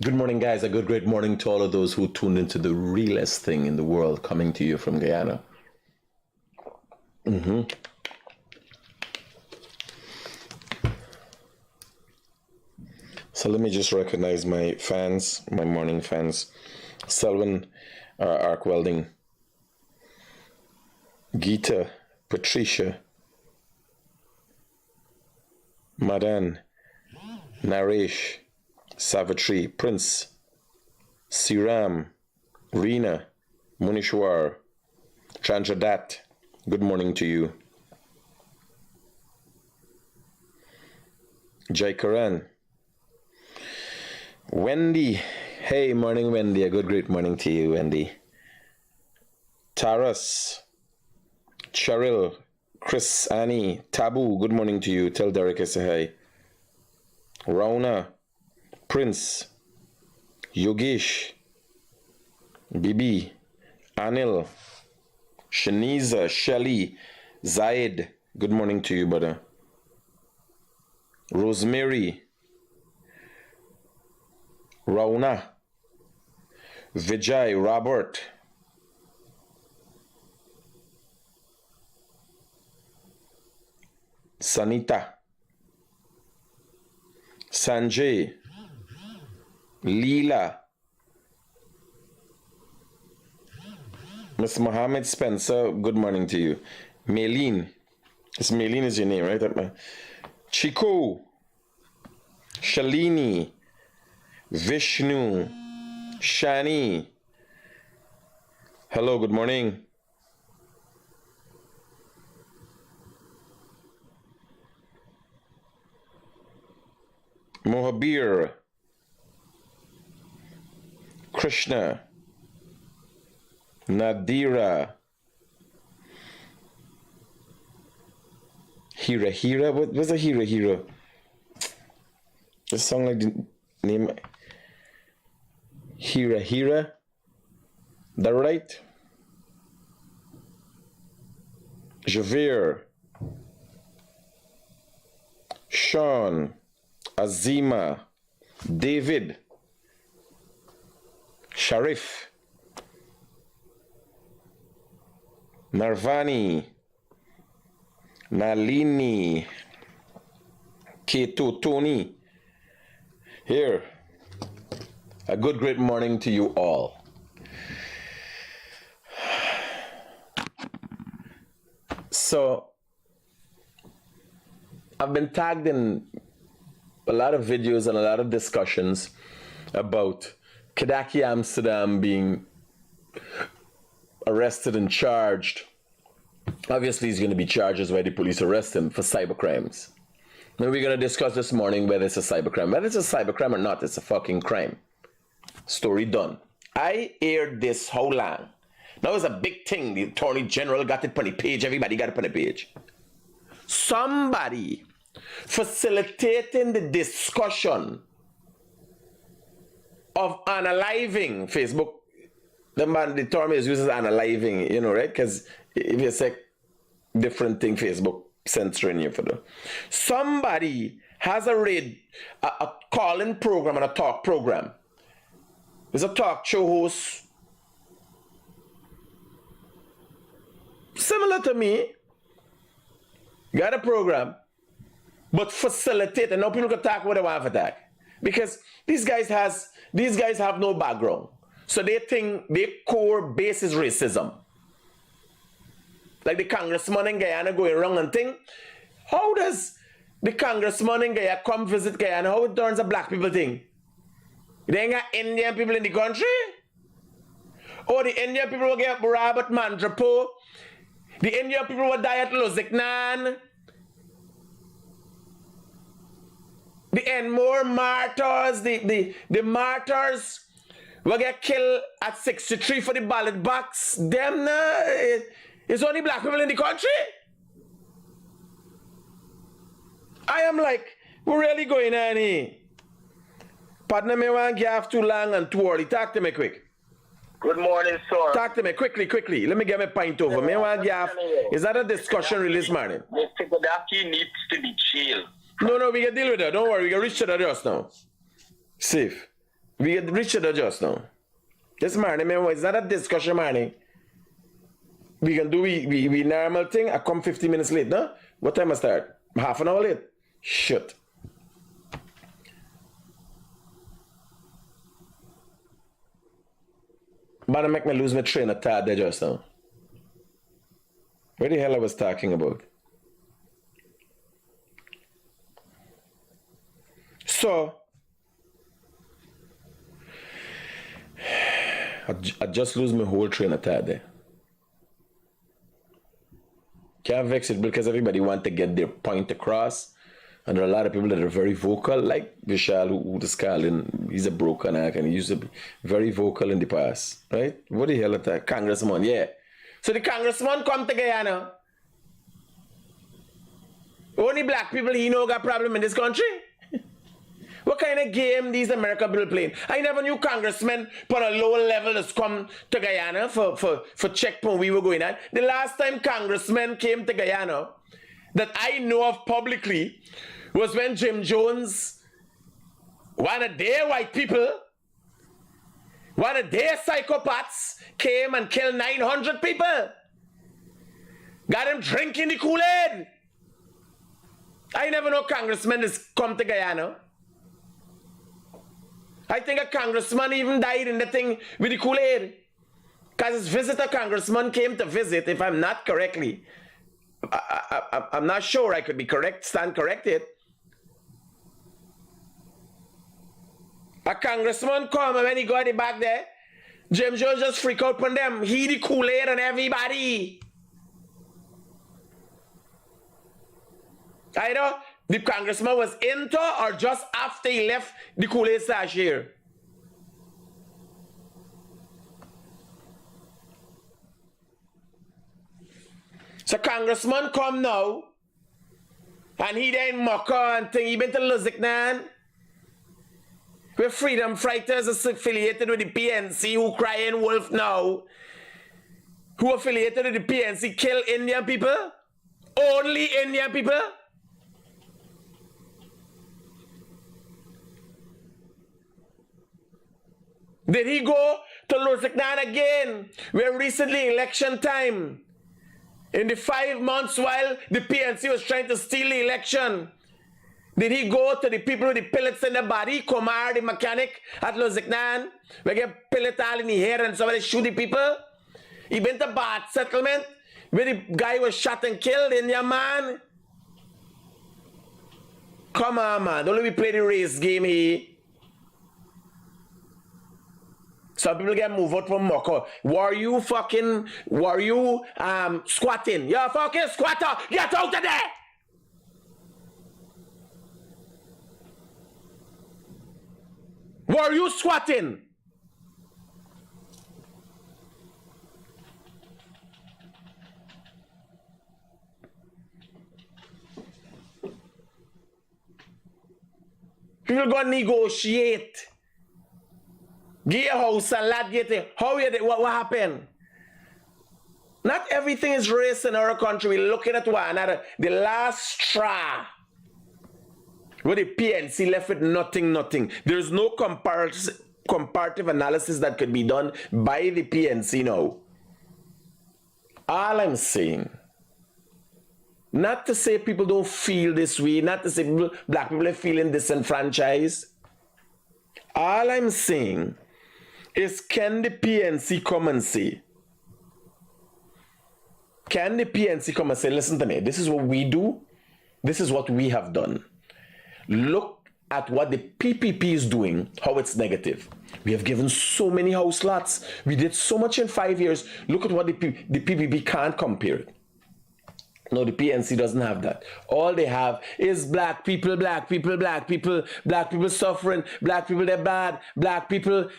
Good morning, guys. A good, great morning to all of those who tuned into the realest thing in the world coming to you from Guyana. So let me just recognize my fans, my morning fans. Selwyn, Arc Welding, Geeta, Patricia, Madan, Naresh, Savitri, Prince, Siram, Reena, Munishwar, Chandradat. Good morning to you. Jai Karan. Wendy. Hey, morning, Wendy. A good, great morning to you, Wendy. Taras. Cheryl. Chris, Annie. Tabu. Good morning to you. Tell Derek I say hi. Rauna. Prince. Yogesh. Bibi. Anil. Shaniza. Shelly. Zaid. Good morning to you, brother. Rosemary. Rauna, Vijay, Robert, Sanita, Sanjay, Leela, Miss Mohammed Spencer, good morning to you. Maylene, Maylene is your name, right? Chico, Shalini, Vishnu, Shani. Hello, good morning. Mohabir, Krishna, Nadira, Hira. What's a Hira? This song like the name Hira. That right? Javir, Sean, Azima, David, Sharif, Narvani, Nalini, Keto, Tony. Here, a good, great morning to you all. So, I've been tagged in a lot of videos and a lot of discussions about Kadaki Amsterdam being arrested and charged. Obviously, he's going to be charged as why the police arrest him for cybercrimes. And we're going to discuss this morning whether it's a cybercrime. Whether it's a cybercrime or not, it's a fucking crime. Story done. I aired this how long? Now it's a big thing. The Attorney General got it on the page. Everybody got it on the page. Somebody facilitating the discussion of unaliving Facebook. The term is used as unaliving, you know, right? Because if you say different thing, Facebook censoring you for the. Somebody has a call-in program and a talk program. There's a talk show host similar to me, got a program, but facilitate, and now people can talk what they want for that. Because these guys have no background. So they think their core base is racism. Like the congressman in Guyana going wrong and think, how does the congressman in Guyana come visit Guyana? How it turns a black people thing? They ain't got Indian people in the country? Or the Indian people will get Robert Mandrapo? The Indian people will die at Luziknan? The Enmore martyrs, the martyrs will get killed at 63 for the ballot box. Them, it's only black people in the country? I am like, we're really going on here. Partner, me want to have too long and too early. Talk to me quick. Good morning, sir. Talk to me quickly. Let me get my pint over. Me want to have, is that a discussion release morning? Mr. Gaddafi needs to be jailed. No, we can deal with that. Don't worry, we can reach to that just now. Safe. We get Richard just now. This morning, man, it's not a discussion morning. We can do we normal thing. I come 50 minutes late, no? What time I start? Half an hour late? Shit. But it make me lose my train of thought there just now. What the hell I was talking about? So, I just lose my whole train of thought there. Can't vex it because everybody want to get their point across. And there are a lot of people that are very vocal, like Vishal, who is calling, he's a broken act, and he used to be very vocal in the past, right? What the hell is that? Congressman, yeah. So the congressman come to Guyana. Only black people he know got problem in this country? What kind of game these American people playing? I never knew congressmen put a lower level just come to Guyana for checkpoint we were going at. The last time congressmen came to Guyana that I know of publicly was when Jim Jones, one of their white people, one of their psychopaths came and killed 900 people. Got them drinking the Kool-Aid. I never know congressmen just come to Guyana. I think a congressman even died in the thing with the Kool-Aid. Because his visitor congressman came to visit, if I'm not correctly. I'm not sure I could be correct, stand corrected. A congressman come and when he got it back there, Jim Jones just freak out on them. He the Kool-Aid on everybody. Either the congressman was into or just after he left the Kool-Aid last year. So congressman come now, and he then mucker and thing. He been to Luziknan, where freedom fighters is affiliated with the PNC, who crying wolf now, who affiliated with the PNC kill Indian people, only Indian people. Did he go to Luziknan again, where recently election time, in the 5 months while the PNC was trying to steal the election, did he go to the people with the pellets in the body, Kumar, the mechanic at Luziknan, where get pellet all in the hair and somebody shoot the people? He been to Bath settlement, where the guy was shot and killed in your man. Come on, man, don't let me play the race game here. Some people get moved out from Moko. Were you squatting? You're a fucking squatter! Get out of there! Were you squatting? People gonna negotiate. Get a house and lad get it. What happened? Not everything is race in our country. We're looking at one another. The last straw. Where the PNC left with nothing. There's no comparative analysis that could be done by the PNC now. All I'm saying, not to say people don't feel this way, not to say black people are feeling disenfranchised. All I'm saying is, can the PNC come and say, listen to me, this is what we do, this is what we have done. Look at what the PPP is doing, how it's negative. We have given so many house lots. We did so much in 5 years. Look at what the PPP can't compare it. No, the PNC doesn't have that. All they have is black people suffering, black people, they're bad, black people.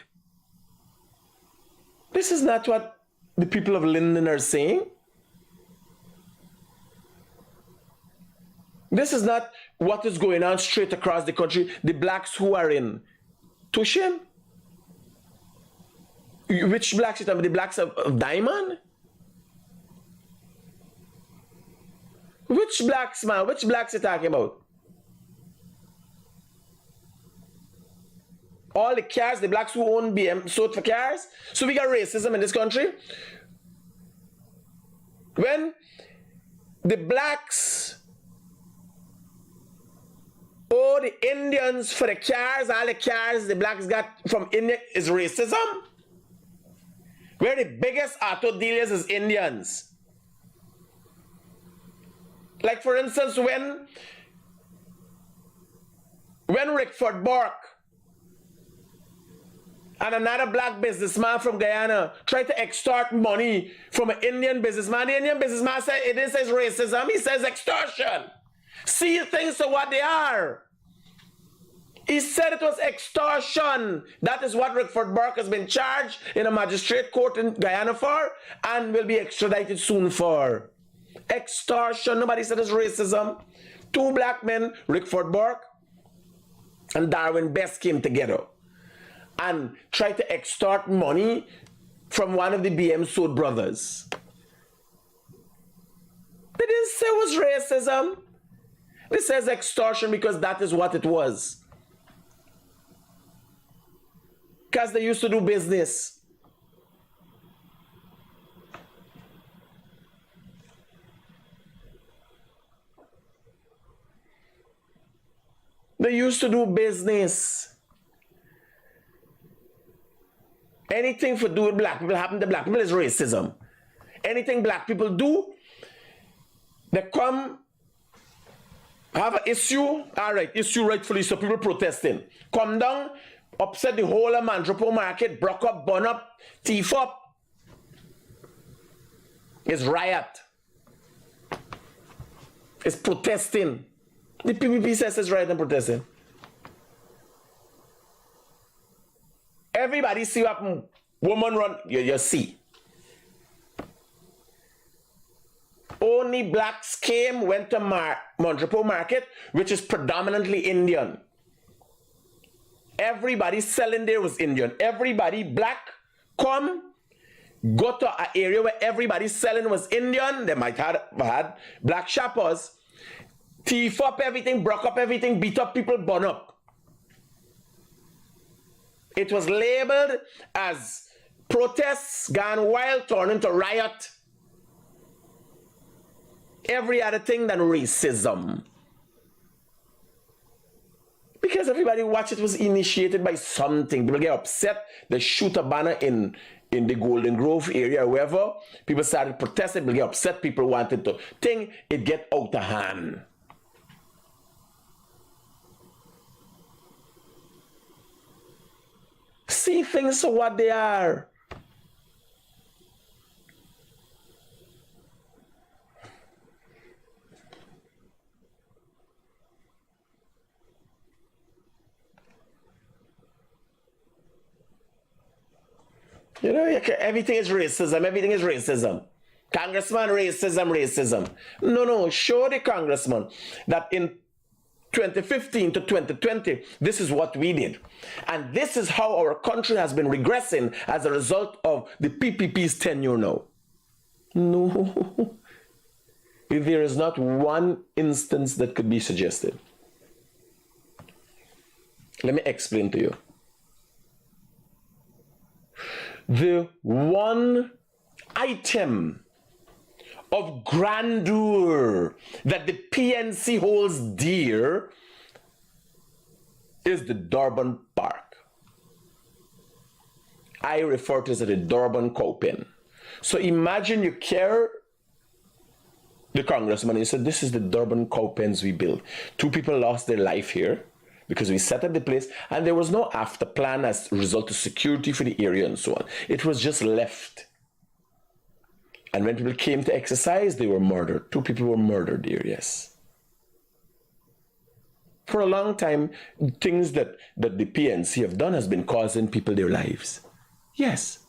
This is not what the people of Linden are saying. This is not what is going on straight across the country. The blacks who are in Tushin. Which blacks? The blacks of Diamond? Which blacks, man? Which blacks you talking about? All the cars, the blacks who own BM sold for cars. So we got racism in this country. When the blacks owe the Indians for the cars, all the cars the blacks got from India is racism. Where the biggest auto dealers is Indians. Like for instance, when Rickford Burke and another black businessman from Guyana tried to extort money from an Indian businessman, the Indian businessman said it didn't say racism, he says extortion. See things for what they are. He said it was extortion. That is what Rickford Burke has been charged in a magistrate court in Guyana for and will be extradited soon for. Extortion. Nobody said it's racism. Two black men, Rickford Burke and Darwin Best, came together and tried to extort money from one of the BM Sood brothers. They didn't say it was racism. This says extortion because that is what it was. Because they used to do business. They used to do business. Anything for do with black people happen to black people is racism. Anything black people do, they come, have an issue, all right, issue rightfully, so people protesting. Come down, upset the whole of Mantropo market, broke up, burn up, thief up. It's riot. It's protesting. The PPP says it's riot and protesting. Everybody see what woman run, you see. Only blacks came, went to Mantropo market, which is predominantly Indian. Everybody selling there was Indian. Everybody black come, go to an area where everybody selling was Indian. They might have had black shoppers. Thief up everything, broke up everything, beat up people, burn up. It was labeled as protests gone wild, turned into riot. Every other thing than racism. Because everybody watched it was initiated by something. People get upset, they shoot a banner in the Golden Grove area, wherever. People started protesting, people get upset, people wanted to think it get out of hand. See things for what they are. You know, everything is racism. Everything is racism. Congressman, racism. No. Show the congressman that in 2015 to 2020, this is what we did. And this is how our country has been regressing as a result of the PPP's tenure now. No. There is not one instance that could be suggested. Let me explain to you. The one item of grandeur that the PNC holds dear is the Durban Park. I refer to it as the Durban Cowpen. So imagine you care the congressman, he said, this is the Durban Cowpens we built. 2 people lost their life here because we set up the place and there was no after plan as a result of security for the area and so on. It was just left. And when people came to exercise, they were murdered. 2 people were murdered here, yes. For a long time, things that the PNC have done has been causing people their lives. Yes.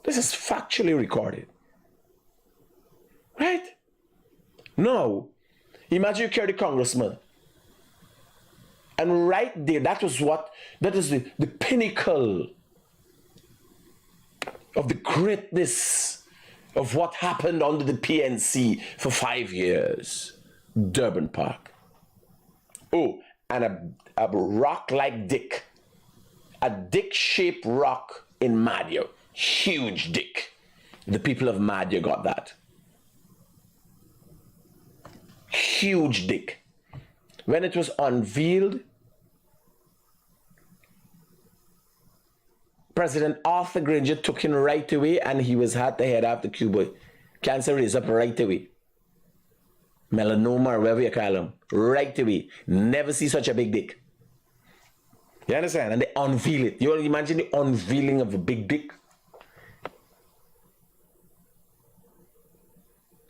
This is factually recorded. Right? Now, imagine you carry the congressman. And right there, that is the pinnacle of the greatness of what happened under the PNC for 5 years. Durban Park. Oh, and a rock like dick a dick-shaped rock in Madio. Huge dick. The people of Madio got that. Huge dick. When it was unveiled, President Arthur Granger took him right away, and he was had to head after Cuba. Cancer is up right away. Melanoma, or whatever you call them, right away. Never see such a big dick. You understand? And they unveil it. You imagine the unveiling of a big dick?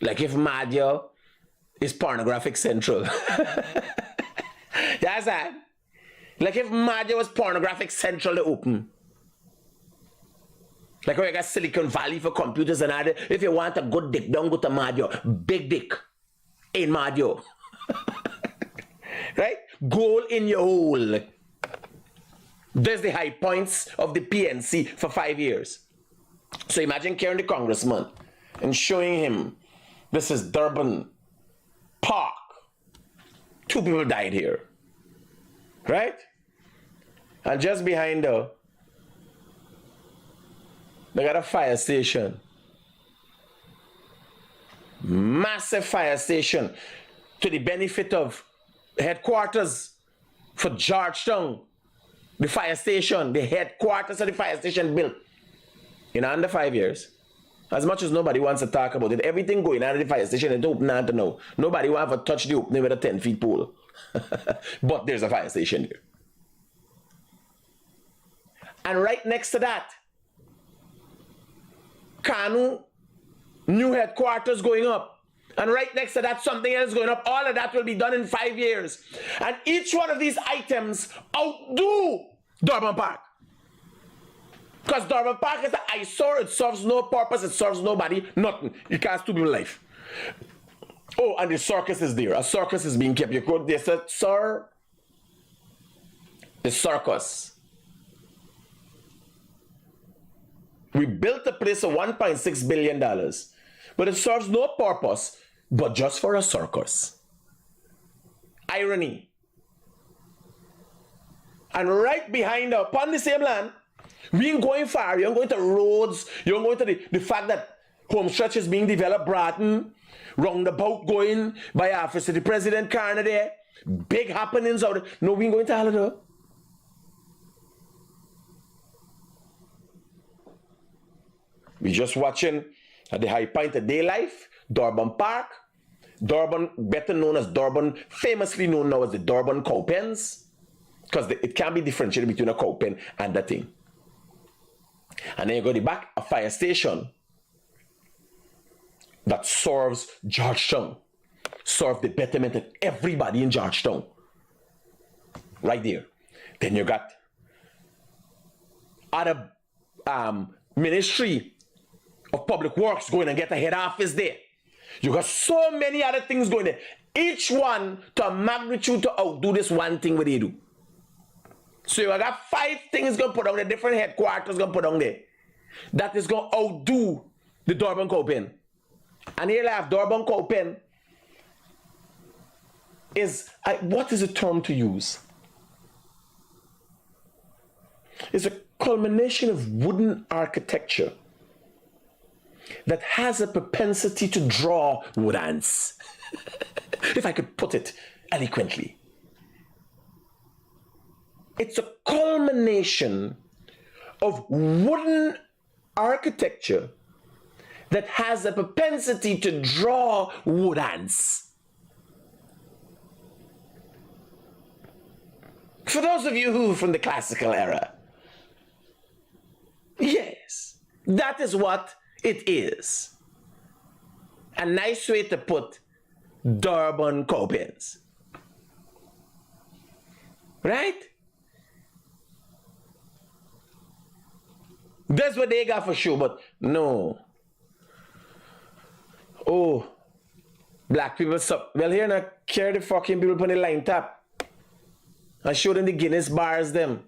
Like if Madio is pornographic central. You understand? Like if Madio was pornographic central to open. Like when you got Silicon Valley for computers and all that. If you want a good dick, don't go to Madio. Big dick in Madio. Right? Goal in your hole. There's the high points of the PNC for 5 years. So imagine carrying the congressman and showing him, this is Durban Park. 2 people died here. Right? And just behind her, they got a fire station. Massive fire station to the benefit of headquarters for Georgetown. The fire station, the headquarters of the fire station built in under 5 years. As much as nobody wants to talk about it, everything going on at the fire station is open to know. Nobody will ever touch the opening with a 10-foot pole. But there's a fire station there. And right next to that, Kanu, new headquarters going up. And right next to that, something else going up. All of that will be done in 5 years. And each one of these items outdo Durban Park. Because Durban Park is an eyesore. It serves no purpose. It serves nobody. Nothing. It costs 2 people's life. Oh, and the circus is there. A circus is being kept. You go, they said, sir, the circus. We built a place for $1.6 billion, but it serves no purpose but just for a circus. Irony. And right behind her, upon the same land, we ain't going far. You're going to roads. You're going to the fact that home stretch is being developed, Bratton, roundabout going by office to the president, Carner there. Big happenings out there. No, we ain't going to all of that. We just watching at the high point of day life, Durban Park, Durban, better known as Durban, famously known now as the Durban cow pens, because it can be differentiated between a cow pen and that thing. And then you go to the back, a fire station that serves Georgetown, serves the betterment of everybody in Georgetown. Right there. Then you got other ministry of Public Works going and get a head office there. You got so many other things going there. Each one to a magnitude to outdo this one thing what they do. So you got 5 things going to put on the different headquarters going to put on there. That is going to outdo the Durban cow pen. And here I have Durban cow pen is, what is the term to use? It's a culmination of wooden architecture that has a propensity to draw wood ants. If I could put it eloquently. It's a culmination of wooden architecture that has a propensity to draw wood ants. For those of you who are from the classical era, yes, that is what it is. A nice way to put Durban cow pens. Right? That's what they got for sure, but no. Oh, black people, well here now, carry the fucking people on the line top. And show them the Guinness bars them.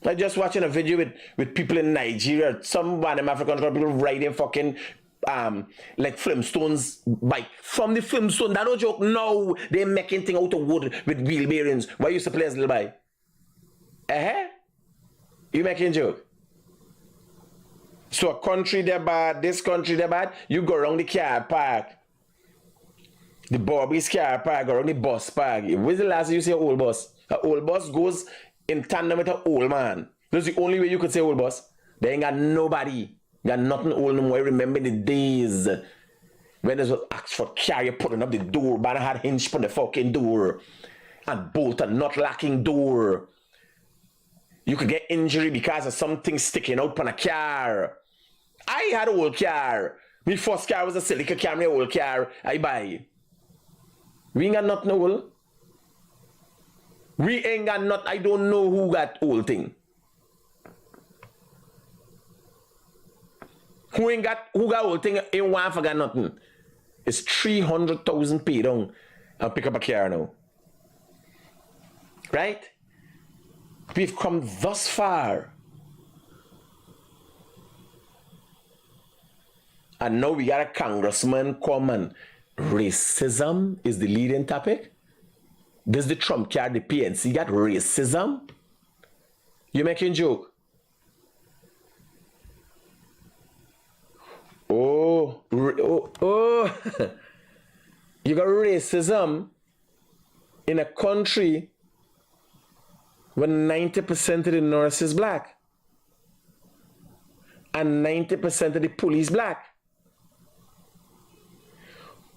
I just watching a video with people in Nigeria, some random African people riding fucking like Flintstones bike. From the Flintstone, that no joke, no, they're making thing out of wood with wheel bearings. Why used to play as little boy? You making joke? So a country they're bad, this country they're bad, you go around the car park. The Bobby's car park, go around the bus park. When's the last time you see an old bus? An old bus goes in tandem with an old man. That's the only way you could say old bus. They ain't got nobody. Got nothing old no more. Remember the days when there's an ask for carrier putting up the door, but I had hinge on the fucking door. And bolt and nut locking door. You could get injury because of something sticking out on a car. I had an old car. My first car was a silica car, my old car. I buy. We ain't got nothing old. We ain't got nothing. I don't know who got old thing. Who got old thing ain't want forgot nothing. It's 300,000 paid on and pick up a car now. Right? We've come thus far. And now we got a congressman come and racism is the leading topic. This the Trump card, the PNC got racism. You making joke? Oh. You got racism in a country when 90% of the nurse is black and 90% of the police black.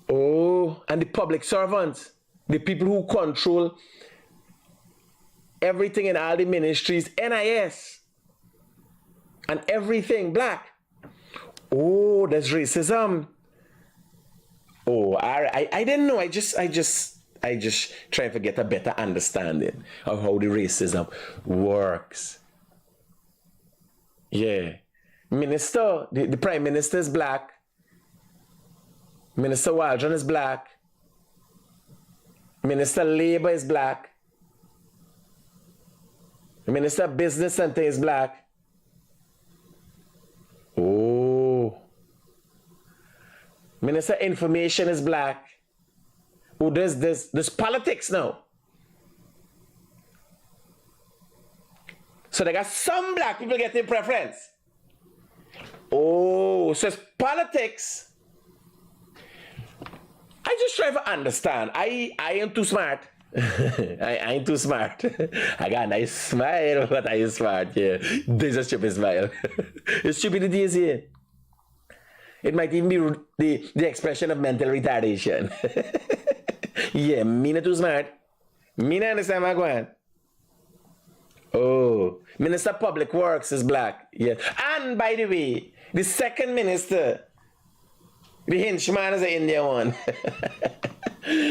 Oh, and the public servants, the people who control everything in all the ministries, NIS, and everything black. Oh, there's racism. Oh, I didn't know. I just try to get a better understanding of how the racism works. Yeah. Minister, the Prime Minister is black. Minister Waldron is black. Minister Labor is black. Minister Business Center is black. Oh. Minister Information is black. Oh, there's politics now. So they got some black people getting preference. Oh, so it's politics. I just try to understand. I am too smart. I ain't too smart. I got a nice smile, but I am smart, yeah. There's a stupid smile. It's stupidity is here. It might even be the expression of mental retardation. Yeah, me not too smart. Me not understand what I'm going. Oh, Minister of Public Works is black. Yeah. And by the way, the second minister, the henchman is an Indian one.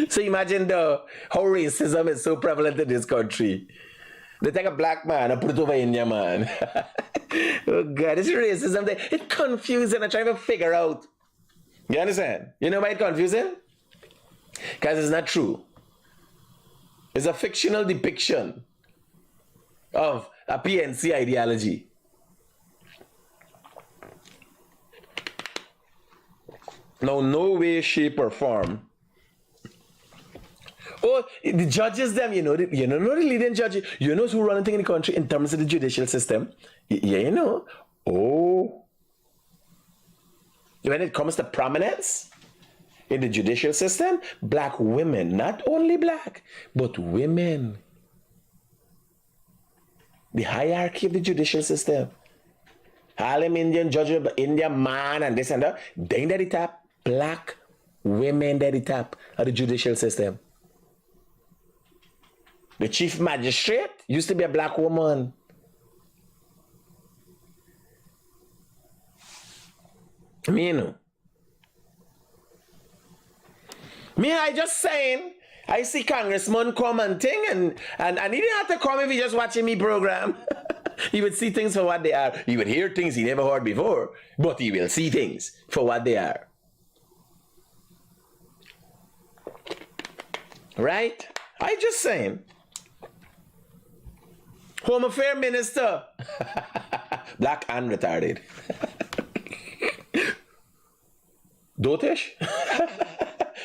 So imagine though how racism is so prevalent in this country. They take a black man and put it over Indian man. Oh God, it's racism. It's confusing. I'm trying to figure out. You understand? You know why it's confusing? Because it's not true. It's a fictional depiction of a PNC ideology. Now, no way, shape, or form. Oh, the judges, them, not the leading judges. You know who run anything in the country in terms of the judicial system? Yeah, you know. Oh. When it comes to prominence in the judicial system, black women, not only black, but women. The hierarchy of the judicial system. Harlem Indian judge, Indian man, and this and that. Then at the top, black women at the top of the judicial system. The chief magistrate used to be a black woman. Me, you know. Me, I just saying, I see Congressman come and thing, and he didn't have to come if he just watching me program. He would see things for what they are. He would hear things he never heard before, but he will see things for what they are. Right? I just saying. Home Affairs Minister. Black and retarded. Dotish?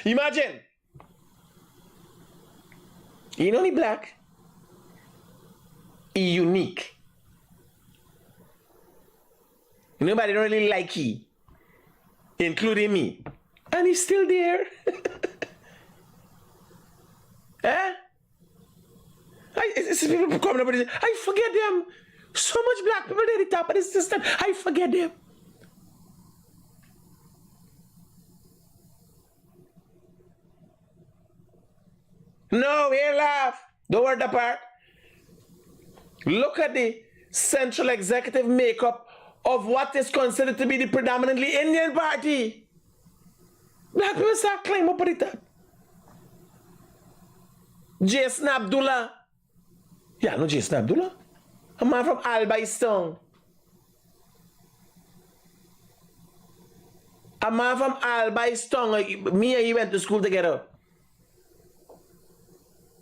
Imagine. He only black. He unique. Nobody don't really like he, including me. And he's still there. Eh? It's people coming up and say, I forget them. So much black people at the top of the system. I forget them. No, we ain't laugh. Don't worry that part. Look at the central executive makeup of what is considered to be the predominantly Indian party. Black people start climbing up at the top. Jason Abdullah. Yeah, no Jason Abdullah. A man from Albaistone. A man from Albaistone. Me and he went to school together.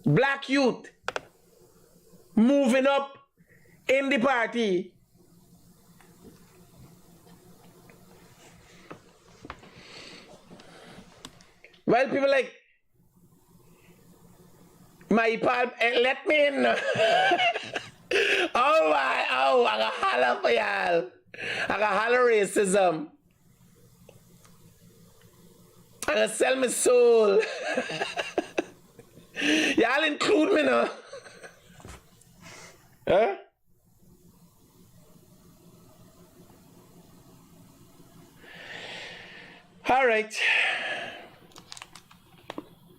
Black youth. Moving up in the party. Well, people like, my pal, let me in. Oh my, oh, I got holler for y'all. I got holler racism. I got sell my soul. Y'all include me now. Huh? All right.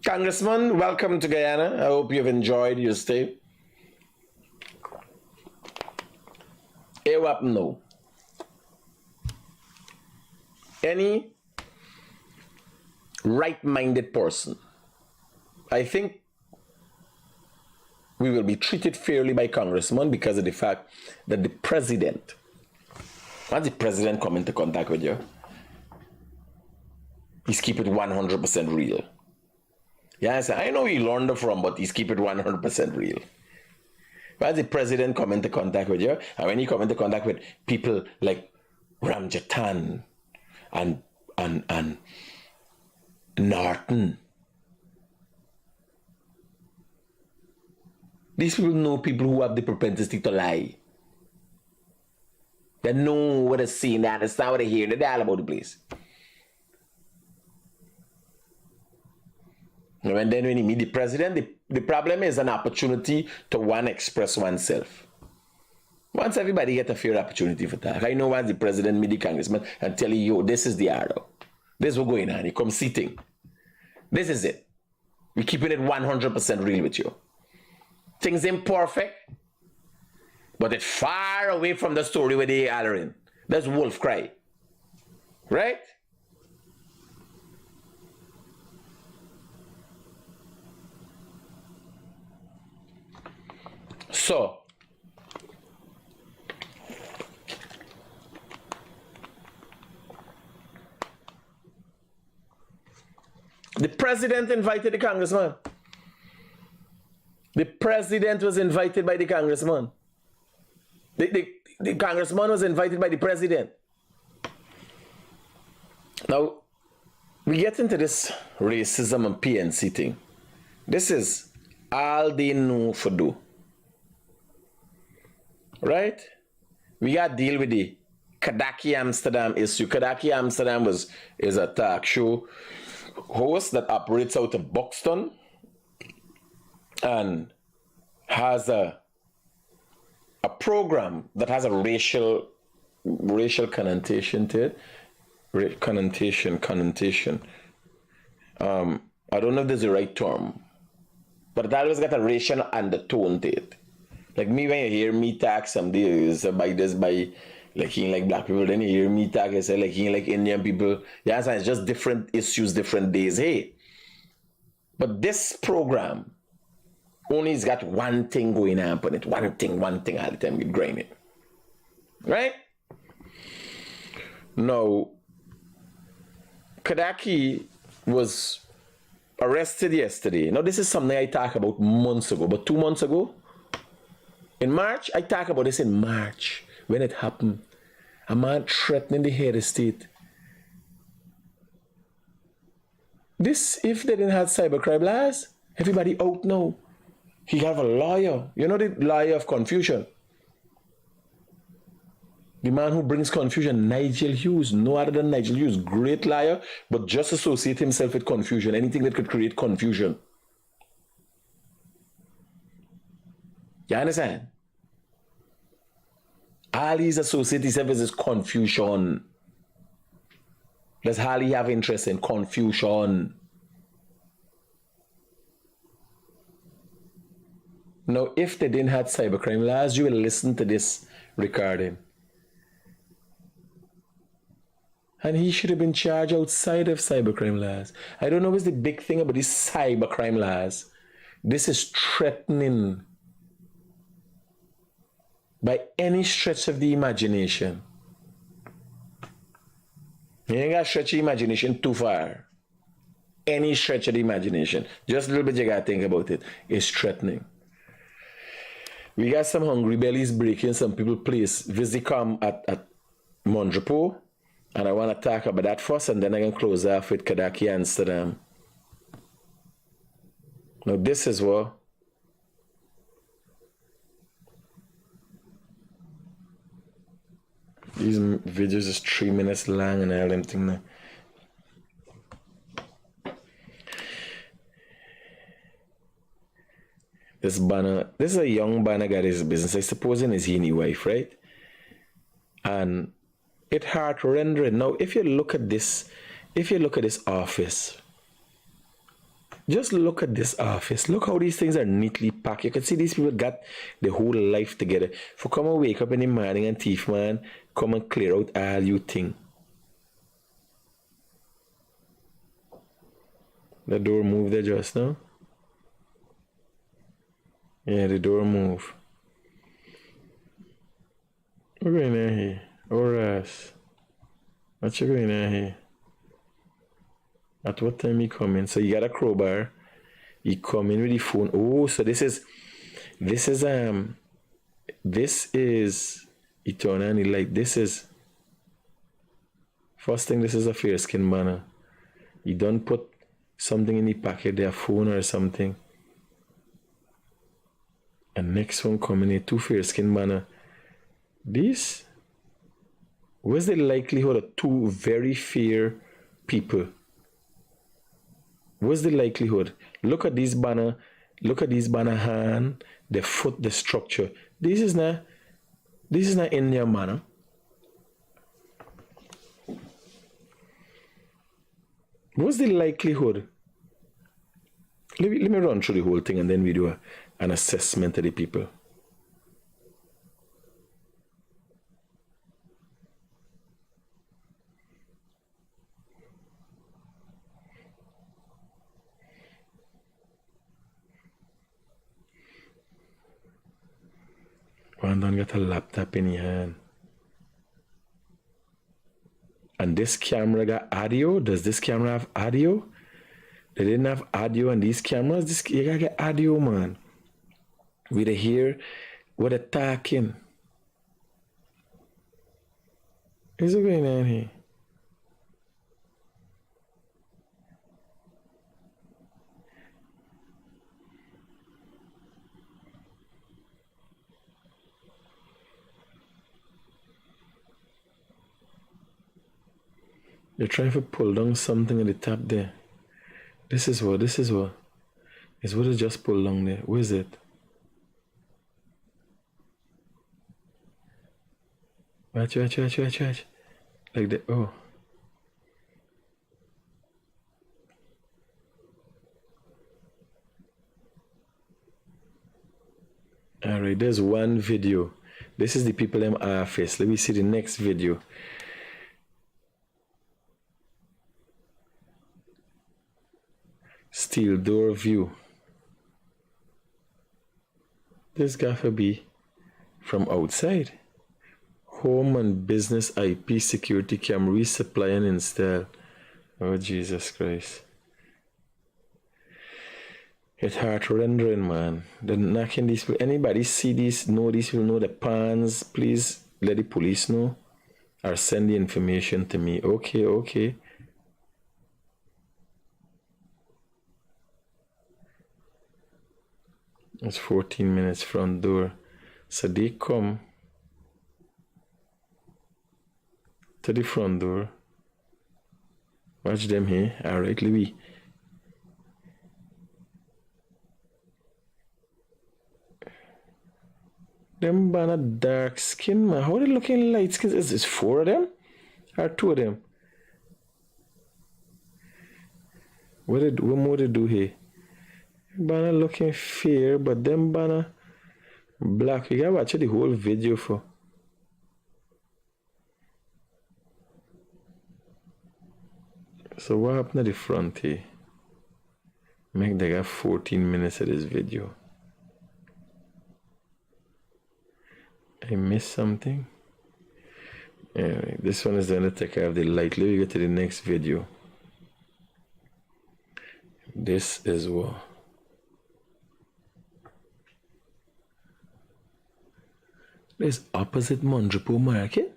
Congressman, welcome to Guyana. I hope you've enjoyed your stay. Ewap no. Any right-minded person, I think we will be treated fairly by Congressman because of the fact that the president, once the president come into contact with you, he's keep it 100% real. Yes, I know he learned from, but he's keep it 100% real. Once the president come into contact with you, and when he come into contact with people like Ramjatan and Norton, these people know people who have the propensity to lie. They know what they're seeing, they understand what they hear, they're all about the place. And then when you meet the president, the problem is an opportunity to express oneself. Once everybody get a fair opportunity for that. I know once the president meet the congressman and tell you, yo, this is the arrow. This is what's going on. You come sitting. This is it. We're keeping it 100% real with you. Things imperfect, but it's far away from the story where they are in. That's wolf cry. Right? So, the president invited the congressman. The president was invited by the congressman. The congressman was invited by the president. Now, we get into this racism and PNC thing. This is all they know for do. Right? We got to deal with the Kadaki Amsterdam issue. Kadaki Amsterdam is a talk show host that operates out of Buxton and has a program that has a racial connotation to it. Connotation. I don't know if there's a right term, but it always got a racial undertone to it. Like me, when you hear me talk some days by like hearing like black people, then you hear me talk, I say like hearing like Indian people. Yeah, it's just different issues, different days. Hey, but this program only has got one thing going on on it. One thing all the time. You grind it. Right? Now, Kadaki was arrested yesterday. Now, this is something I talked about months ago, but 2 months ago, in March, I talked about this in March when it happened. A man threatening the head of state. This, if they didn't have cybercrime laws, everybody out now. He have a lawyer. You know the lawyer of confusion? The man who brings confusion, Nigel Hughes. No other than Nigel Hughes. Great liar, but just associate himself with confusion. Anything that could create confusion. You understand? All he's associated himself with is confusion. Does Harley have interest in confusion? Now, if they didn't have cybercrime laws, you will listen to this recording. And he should have been charged outside of cybercrime laws. I don't know what's the big thing about these cybercrime laws. This is threatening by any stretch of the imagination. You ain't got to stretch your imagination too far. Any stretch of the imagination. Just a little bit you got to think about it. It's threatening. We got some hungry bellies breaking some people's place. Visit come at Mondrepo. And I want to talk about that first, and then I can close off with Kadaki Amsterdam. Now, this is what these videos is 3 minutes long and all them thing now. This banner, this is a young banner got his business. I suppose in his Yini wife, right? And it heart rendering. Now, if you look at this office, just look at this office. Look how these things are neatly packed. You can see these people got the whole life together. For come and wake up in the morning and thief man, come and clear out all you think. The door moved there just now. Yeah, the door moved. We're going in here. Horace, what you going on here? At what time you coming? So you got a crowbar. You come in with the phone. Oh, so this is eternally like this is first thing. This is a fair skin banner. You don't put something in the packet, their phone or something. And next one coming in, two fair skin banner. This. What's the likelihood of two very fair people? What's the likelihood? Look at this banner hand, the foot, the structure. This is not Indian manner. What's the likelihood? Let me run through the whole thing and then we do an assessment of the people. One don't get a laptop in your hand. And this camera got audio? Does this camera have audio? They didn't have audio on these cameras. You gotta get audio, man. With the hear what they're talking. What's going on here? They're trying to pull down something at the top there. This is what. It's what they just pulled down there. Where is it? Watch. Like that. Oh. Alright, there's one video. This is the people in office. Let me see the next video. Steel door view. This got to be from outside. Home and business IP security camera resupply and install. Oh Jesus Christ. It's heart rendering, man. They're knocking these people. Anybody see these, know these people, know the pans, please let the police know. Or send the information to me. Okay. It's 14 minutes front door. So they come to the front door. Watch them here. Alright, Louis. Them banner dark skin, man. How they looking light skin? Is it 4 of them? Or 2 of them? What more they do here? Banner looking fair, but them banner black. You gotta watch the whole video for. So what happened at the front here? Make they got 14 minutes of this video. I missed something. Anyway, this one is gonna take care of the light. Let me get to the next video. This is what. This opposite Mondripo Market.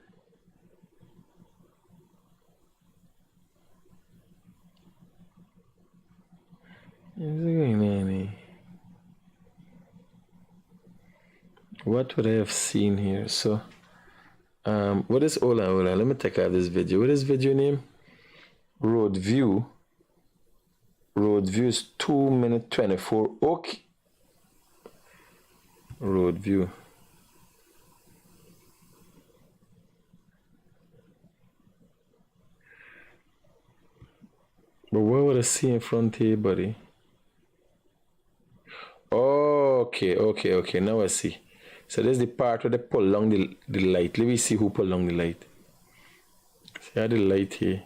What would I have seen here? So, what is hold on, let me take out this video. What is video name? Road View. Road View is 2 minutes 24. Okay. Road View. But what would I see in front here, buddy? Okay. Now I see. So there's the part where they pull along the light. Let me see who pull along the light. See how the light here.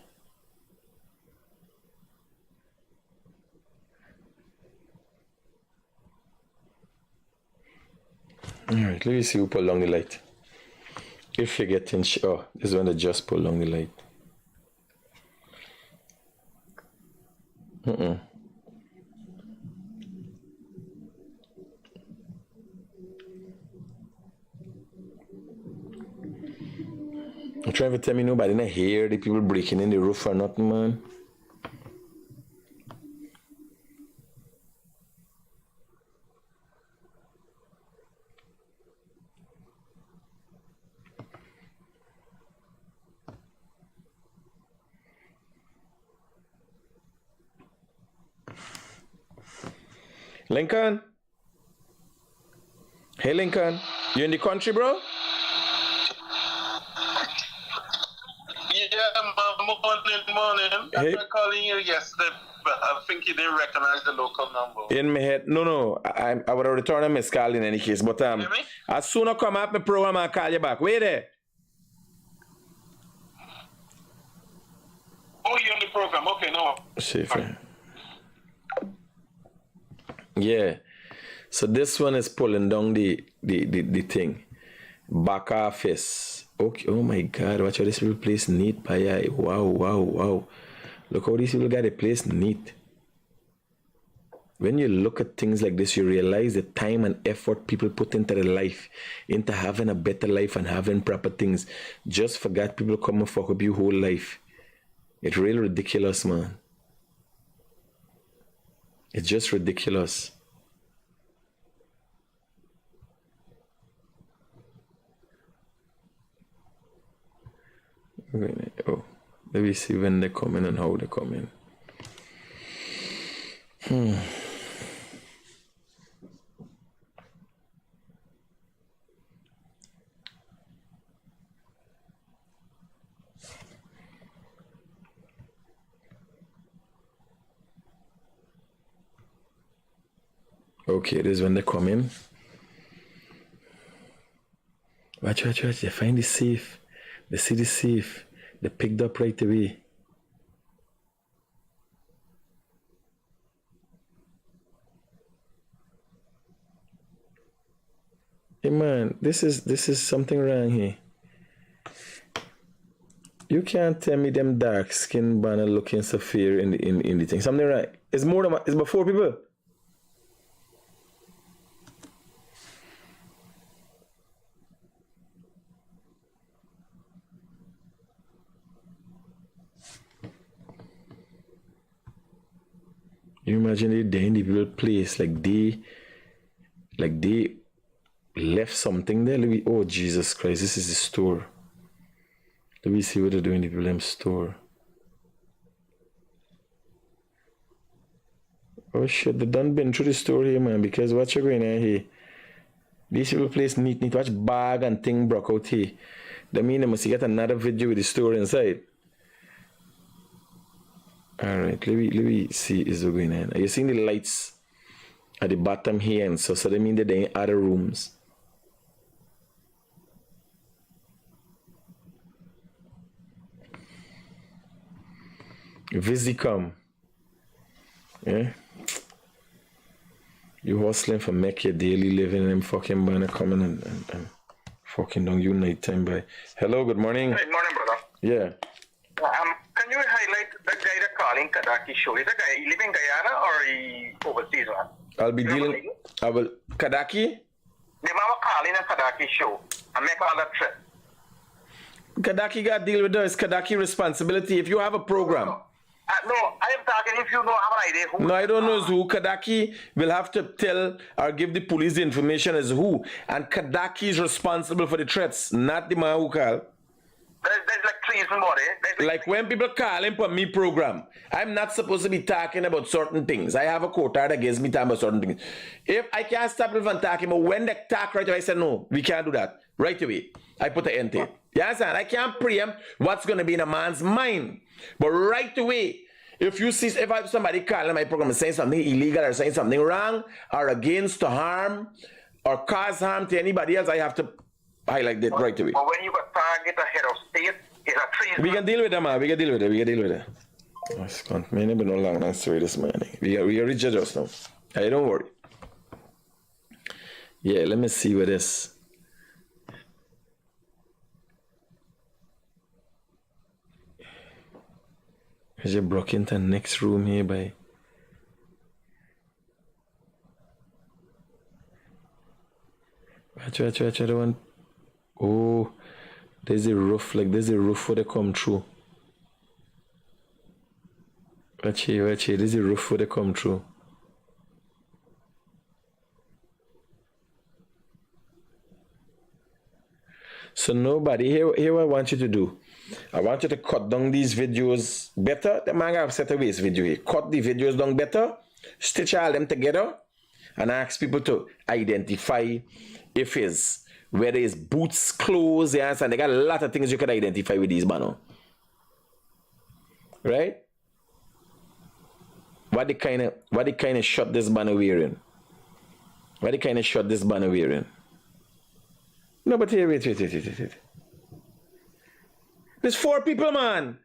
Alright, let me see who pull along the light. If you're getting this is when they just pull along the light. I'm trying to tell me nobody not hear the people breaking in the roof or nothing, man. Lincoln? Hey, Lincoln. You in the country, bro? Yeah, morning. Hey. I tried calling you yesterday, but I think you didn't recognize the local number. In my head. No. I would have returned a missed call in any case. But Hear me? as soon as I come up my program, I'll call you back. Wait there. Oh, you're on the program. Okay, no. Safer. Yeah. So this one is pulling down the thing. Back office. Okay. Oh my God. Watch how this little place neat. Paya. Wow. Look how these people got a place neat. When you look at things like this, you realize the time and effort people put into their life, into having a better life and having proper things. Just forgot people come and fuck up your whole life. It's really ridiculous, man. It's just ridiculous. Oh, let me see when they come in and how they come in. Okay, this is when they come in. Watch. They find the safe. They see the safe. They picked up right away. Hey man, this is something wrong here. You can't tell me them dark skin banner looking so fair in the thing. Something right. It's more than it's about 4 people. You imagine they in the people place like they Like they left something there. Oh, Jesus Christ, this is the store. Let me see what they're doing in the people store. Oh shit, they done been through the store here, man, because what you're going on here. These people place neat, watch bag and thing broke out here. That mean they must get another video with the store inside. Alright, let me see is going on. Are you seeing the lights at the bottom here? And so that mean that they're in other rooms. Visicom. Yeah. You hustling for make your daily living and them fucking banner coming and fucking don't you night time by. Hello, good morning. Good morning, brother. Yeah. Can you highlight the guy that calling Kadaki show? Is the guy he live in Guyana or he overseas one? I'll be dealing. I will. Kadaki? The man calling a Kadaki show and make all that trip. Kadaki got to deal with this. Kadaki responsibility. If you have a program. No, I am talking if you don't have an idea who. No, I don't know who. Kadaki will have to tell or give the police the information as who. And Kadaki is responsible for the threats, not the man who call. There's like treason, body. Like when people call him for me program, I'm not supposed to be talking about certain things. I have a quota that gives me time about certain things. If I can't stop people from talking, but when they talk right away, I said, no, we can't do that. Right away. I put the end to it. You understand? I can't preempt what's going to be in a man's mind. But right away, if you see, if I have somebody calling my program and saying something illegal or saying something wrong or against to harm or cause harm to anybody else, I have to highlight that right away. But when you got target a head of state, it's a treason. We can deal with them, man. We can deal with it. We can deal with it. It's gone. Man, it's been no long story this morning. We are reach just now. Hey, don't worry. Yeah, let me see what this. As you broke into the next room here by. Watch the one. Oh, there's a roof, like there's a roof where they come through. Watch here, there's a roof where they come through. So nobody, here what I want you to do. I want you to cut down these videos better. The man have set away this video here. Cut the videos down better, stitch all them together, and ask people to identify if it's whether it's boots, clothes, yes, and they got a lot of things you can identify with these banner. Right? What the kind of shirt this banner wearing? What the kind of shirt this banner wearing? No, but here, wait. There's 4 people, man.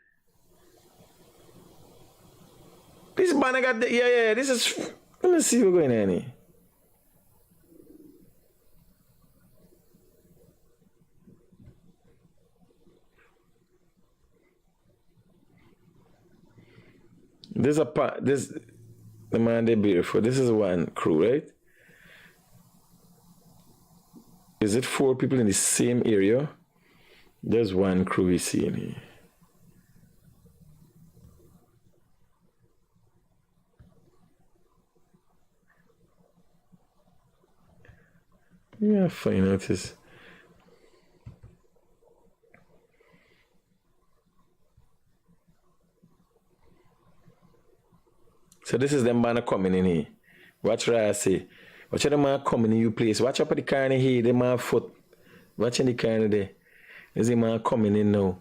This banner got the, yeah, this is, let me see what's going on here. The man they beautiful. This is one crew, right? Is it 4 people in the same area? There's one crew we see in here. Yeah, fine notice. So this is them man coming in here. Watch what I say. Watch the man coming in your place. Watch up at the corner here, the man foot. Watch in the corner there. There's a man coming in now.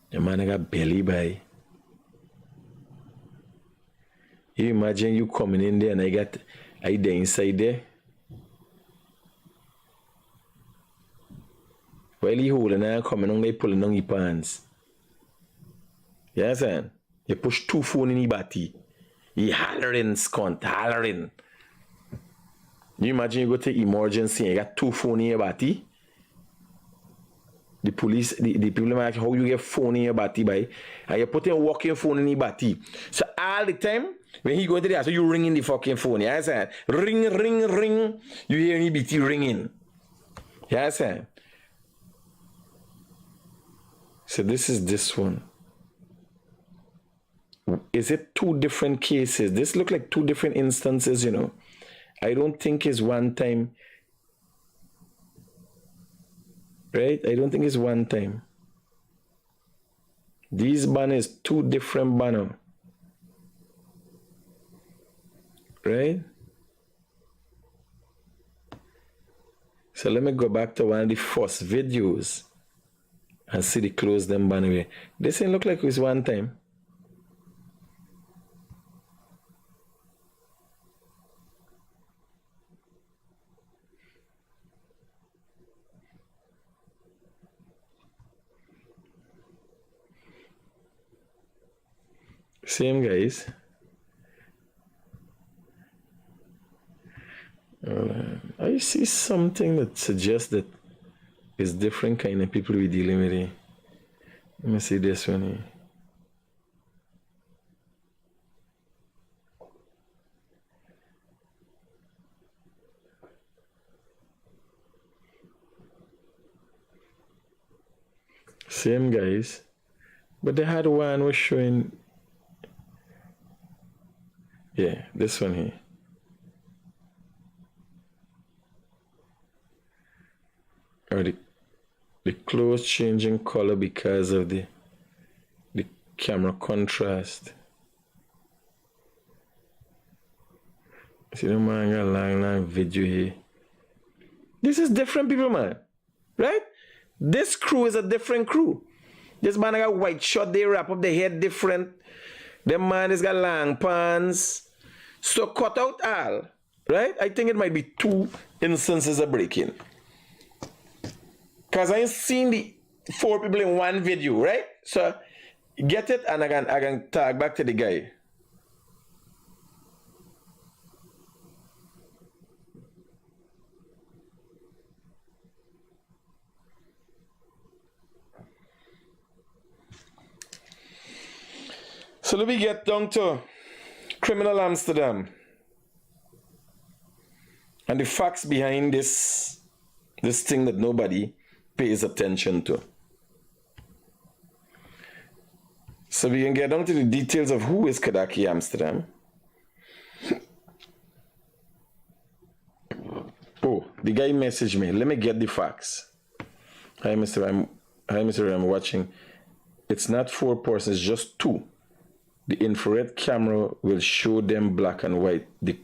The man got belly by. You imagine you coming in there and I there inside there. While he holding and coming on, they pulling on your pants. You understand? You push 2 phones in your body. He hollering, scunt, hollering. You imagine you go to emergency and you got 2 phones in your body? The police, the people ask how you get phone in your body by, and you put a walking phone in your body. So all the time, when he go into the house, you ringing the fucking phone. You understand? Ring. You hear your BT ringing. You understand? So this is this one. is it two different cases? This look like two different instances, you know. I don't think it's one time. Right? I don't think it's one time. These banners, two different banners. Right? So let me go back to one of the first videos and see the close them banner. This ain't look like it was one time. Same guys. I see something that suggests that it's different kind of people we're dealing with here. Let me see this one here. Same guys. But they had one was showing. Yeah, this one here. Or the clothes changing color because of the camera contrast. See the man got long video here. This is different people, man. Right? This crew is a different crew. This man got white shirt, they wrap up the head different. The man has got long pants. So cut out all. Right? I think it might be two instances of breaking. Because I ain't seen the four people in one video, right? So get it and I can tag back to the guy. So let me get down to Criminal Amsterdam and the facts behind this thing that nobody pays attention to. So we can get down to the details of who is Kadaki Amsterdam. Oh, the guy messaged me. Let me get the facts. Hi, Mr. I'm watching. It's not 4 persons, it's just 2. The infrared camera will show them black and white. The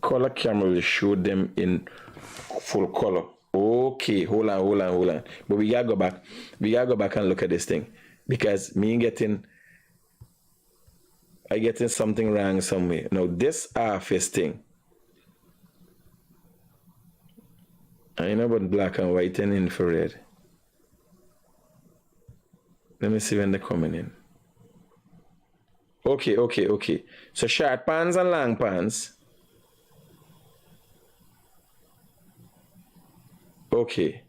color camera will show them in full color. Okay, hold on. But we gotta go back. We gotta go back and look at this thing. Because I getting something wrong somewhere. Now this office thing. I know about black and white and infrared. Let me see when they're coming in. Okay. So short pants and long pants. Okay.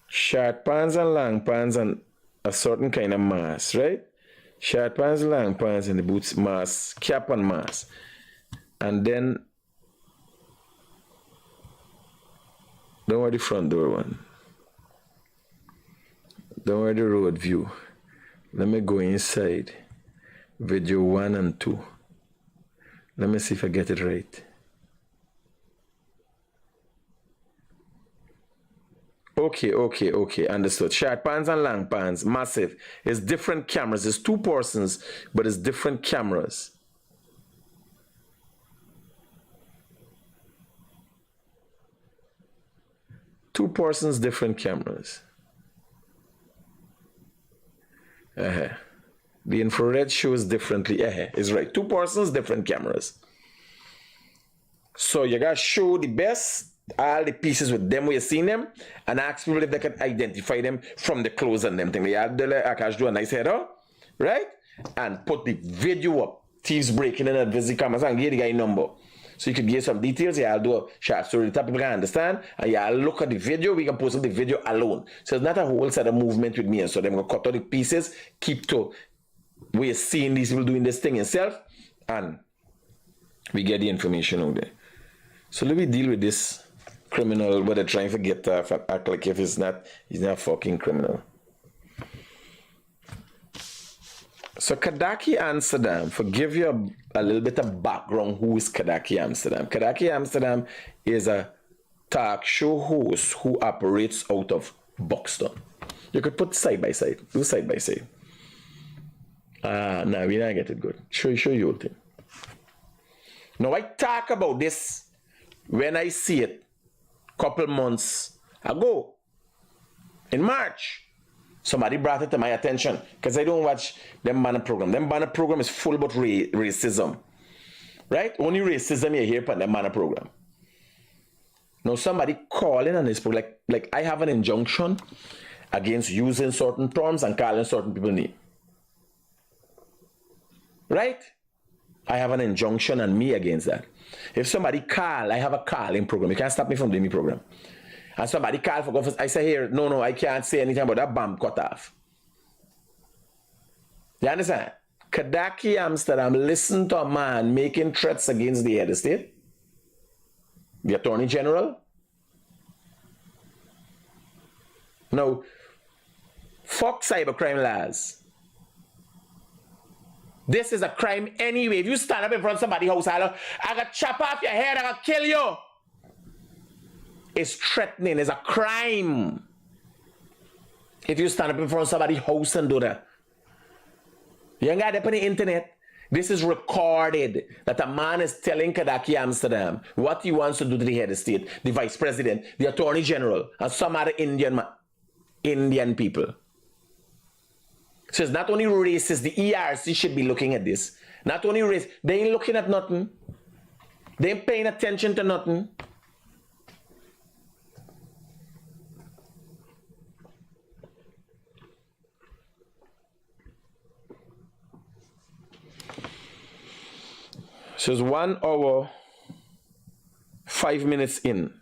Short pants and long pants and a certain kind of mask, right? Short pants, long pants, and the boots, mask, cap and mask. And then, don't worry the front door one. Don't worry the road view. Let me go inside. Video 1 and 2. Let me see if I get it right. Okay. Understood. Short pants and long pants, massive. It's different cameras. It's 2 persons, but it's different cameras. Two persons, different cameras. The infrared shows differently. It's right. 2 persons, different cameras. So you gotta show the best, all the pieces with them where you seen them, and ask people if they can identify them from the clothes and them thing. They have do a nice header, right? And put the video up. Thieves breaking in and visit cameras and get the guy number. So you could get some details. I'll do a short story that people can understand. And I'll look at the video. We can post up the video alone. So it's not a whole set of movement with me. And so they're going to cut out the pieces. Keep to we're seeing these people doing this thing itself. And we get the information out there. So let me deal with this criminal. But they're trying to get act like if he's not fucking criminal. So Kadaki Amsterdam, for give you a little bit of background, who is Kadaki Amsterdam? Kadaki Amsterdam is a talk show host who operates out of Buxton. You could put side by side, do side by side. No, we don't get it good. Show you thing. Now I talk about this when I see it couple months ago in March. Somebody brought it to my attention because I don't watch them banner program. Them banner program is full about racism, right? Only racism you hear from them banner program. Now somebody calling on this program, like I have an injunction against using certain terms and calling certain people name, right? I have an injunction on me against that. If somebody call, I have a calling program. You can't stop me from doing my program. And somebody call for government, I say here, no, I can't say anything about that bomb cut off. You understand? Kadaki Amsterdam listened to a man making threats against the head of state, the Attorney General. Now, fuck cybercrime laws. This is a crime anyway. If you stand up in front of somebody's house, I gotta chop off your head, I gotta kill you. It's threatening, it's a crime. If you stand up in front of somebody's house and do that. You ain't got it on the internet. This is recorded that a man is telling Kadaki Amsterdam what he wants to do to the head of state, the vice president, the attorney general, and some other Indian people. So it's not only racist, the ERC should be looking at this. Not only race, they ain't looking at nothing. They ain't paying attention to nothing. So it's 1 hour, 5 minutes in.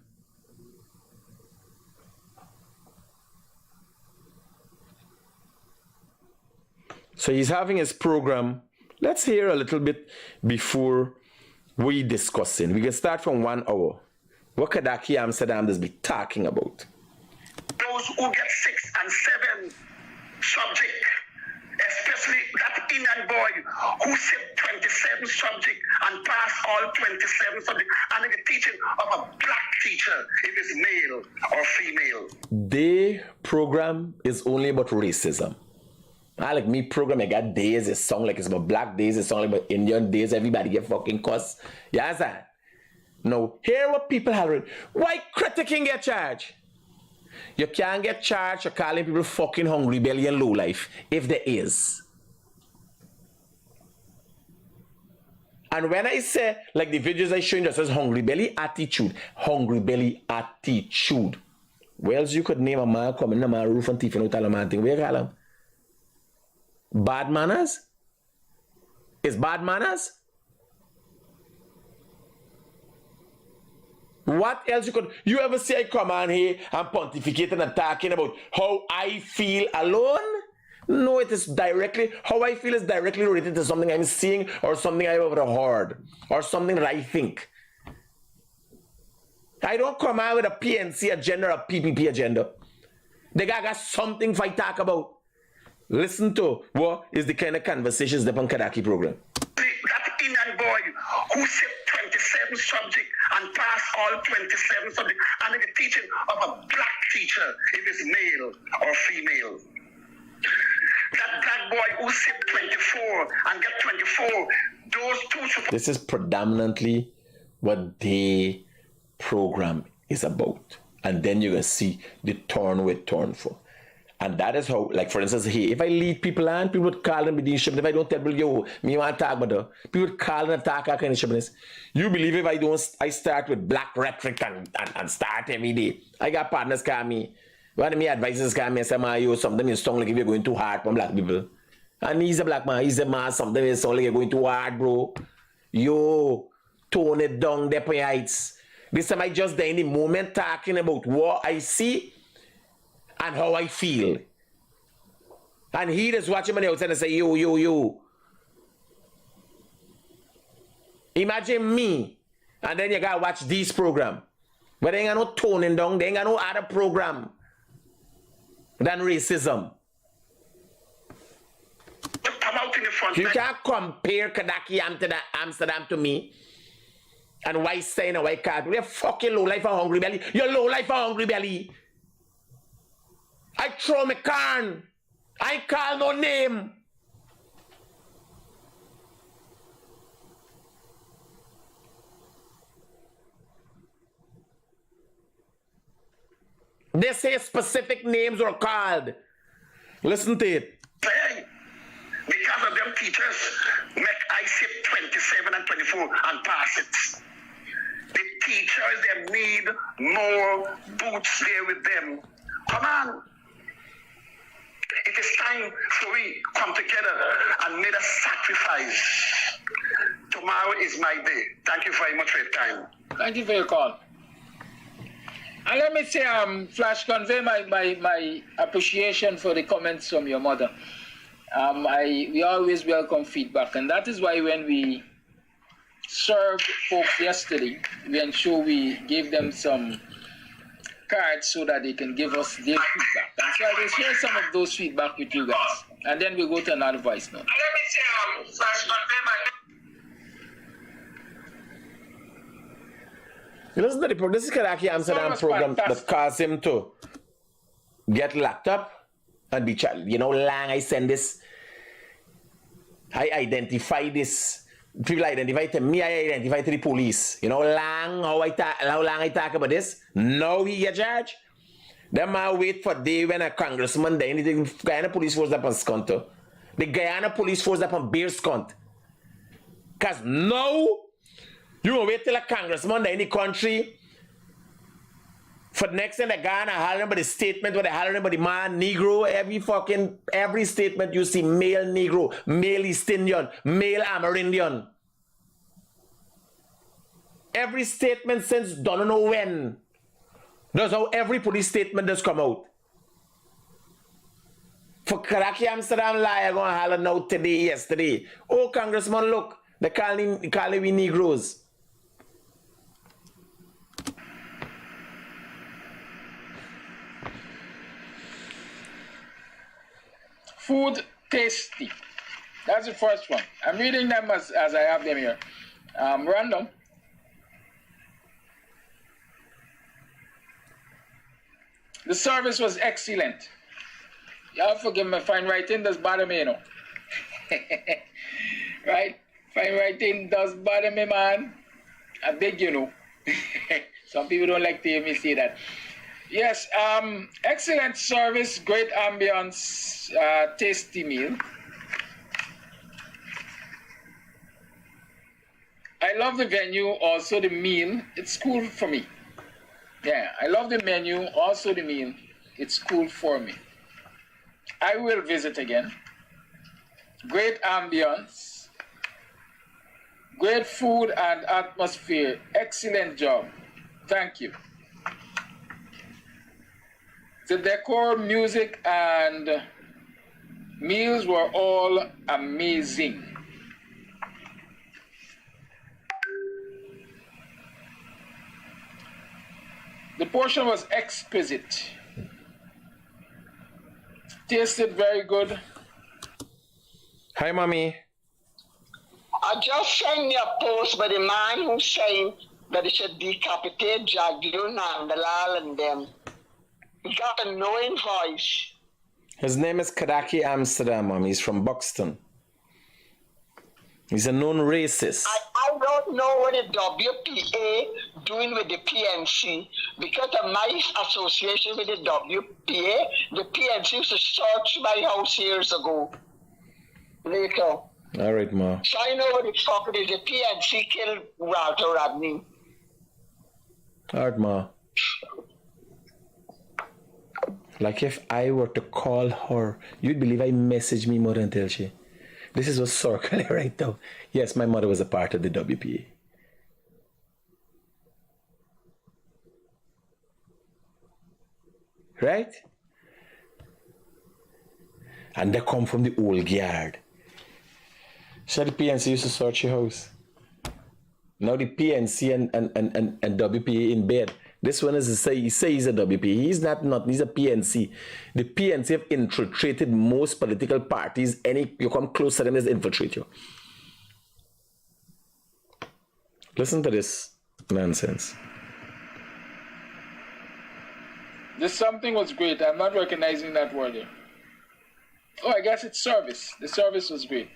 So he's having his program. Let's hear a little bit before we discussing. We can start from 1 hour. What Kadaki Amsterdam does be talking about? Those who get 6 and 7 subject, especially that Indian boy who said 27 subject and passed all 27 subject, and the teaching of a black teacher, if it's male or female. The program is only about racism. I like me program, I got days, it sound like it's about black days, it sound like about Indian days, everybody get fucking cussed. You understand? No, hear what people have read. Why Critic can get charged? You can't get charged for calling people fucking hungry belly and low life, if there is. And when I say, like the videos I showing just says hungry belly attitude, where else you could name a man coming in my roof and thief and tell a man thing, where you call him? Bad manners? Is bad manners? What else you could... You ever see I come on here and pontificating and talking about how I feel alone? No, it is directly... How I feel is directly related to something I'm seeing or something I've ever heard or something that I think. I don't come out with a PNC agenda or a PPP agenda. The guy got something if I talk about. Listen to what is the kind of conversations the Kadaki program. That Indian boy who said 27 subject and passed all 27 subject, and the teaching of a black teacher, if it's male or female. That black boy who said 24 and get 24, those two... This is predominantly what the program is about. And then you're going to see the turn with turn for. And that is how, like for instance, here, if I lead people on, people would call and be these shipments. If I don't tell people, yo, me want to talk about that, people would call and attack our kind of shipments. You believe if I start with black rhetoric and start every day. I got partners call me. One of my advisors call me and say, man, yo, something is strong like if you're going too hard for black people. And he's a black man, he's a man, something is strong like you're going too hard, bro. Yo, tone it down, there for your heights. This time I just there in the moment talking about what I see and how I feel. And he just watching me outside and say, yo. Imagine me. And then you gotta watch this program. But they ain't got no toning down. They ain't got no other program than racism. Come out in in front. You can't compare Kadaki Amsterdam to me. And why saying a white card? You're fucking low life and hungry belly. You're low life and hungry belly. I throw my can. I call no name. They say specific names were called. Listen to it. Because of them teachers, make I sit 27 and 24 and pass it. The teachers, they need more boots there with them. Come on. It is time for we come together and make a sacrifice. Tomorrow is my day. Thank you very much for your time. Thank you for your call. And let me say, Flash, convey my appreciation for the comments from your mother. We always welcome feedback, and that is why when we served folks yesterday, we ensure we gave them some cards so that they can give us their feedback. And so I will share some of those feedback with you guys, and then we'll go to another voice note. Let me say, Flash, convey my... You listen to the program. This is Karaki Amsterdam program that caused him to get locked up and be charged. You know, Lang, I send this. I identify this. People identify to me, I identify to the police. You know, Lang, how long I talk about this? Now he get charged. Them man wait for day when a congressman, the Guyana police force up on Skonto. The Guyana police force up on Beer Skont. Because now, you gonna wait till a congressman in the country for the next thing they gonna holler about the statement where they holler about the man, Negro, every statement you see male Negro, male East Indian, male Amerindian. Every statement since don't know when. That's how every police statement does come out. For Karaki Amsterdam liar gonna holler now today, yesterday. Oh, congressman, look, they calling we Negroes. Food tasty. That's the first one. I'm reading them as I have them here. Random. The service was excellent. Y'all forgive me, fine writing does bother me, you know. Right? Fine writing does bother me, man. I beg you know. Some people don't like to hear me say that. Yes, excellent service, great ambience, tasty meal. I love the venue, also the meal. It's cool for me. Yeah, I love the menu, also the meal. It's cool for me. I will visit again. Great ambience. Great food and atmosphere. Excellent job. Thank you. The decor, music, and meals were all amazing. The portion was exquisite. Tasted very good. Hi, mommy. I just sent you a post by the man who's saying that they should decapitate Jagdun and Dalal and them. He got a knowing voice. His name is Kadaki Amsterdam, mommy. He's from Buxton. He's a known racist. I don't know what the WPA doing with the PNC because of my association with the WPA. The PNC used to search my house years ago. Later. All right, ma. So I know what the fuck it is. The PNC killed Walter Rodney. All right, ma. Like if I were to call her, you'd believe I messaged me more than tell she. This is what's circling right now. Yes, my mother was a part of the WPA. Right? And they come from the old guard. So the PNC used to search your house. Now the PNC and WPA in bed. This one is he say he's a WP. He's not, he's a PNC. The PNC have infiltrated most political parties. You come close to them, they infiltrate you. Listen to this nonsense. This something was great. I'm not recognizing that word here. Oh, I guess it's service. The service was great.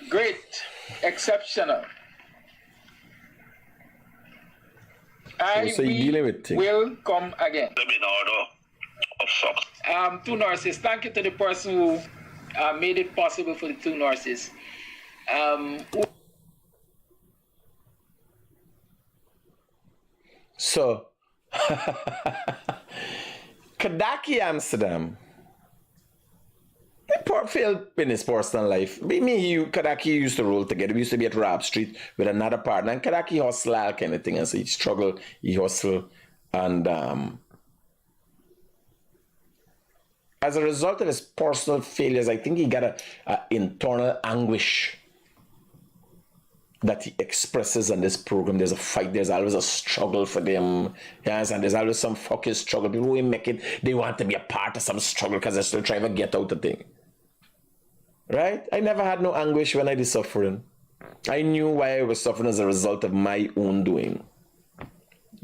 Great. Exceptional. I will come again. Two nurses. Thank you to the person who made it possible for the two nurses. So, Kadaki Amsterdam, failed in his personal life. Kadaki used to roll together. We used to be at Rab Street with another partner, and Kadaki hustle all kind of thing. And so he struggled, he hustled, and as a result of his personal failures, I think he got a internal anguish that he expresses on this program. There's a fight, there's always a struggle for them. Yes, and there's always some fucking struggle. People who make it, they want to be a part of some struggle because they're still trying to get out the thing. Right? I never had no anguish when I was suffering. I knew why I was suffering as a result of my own doing.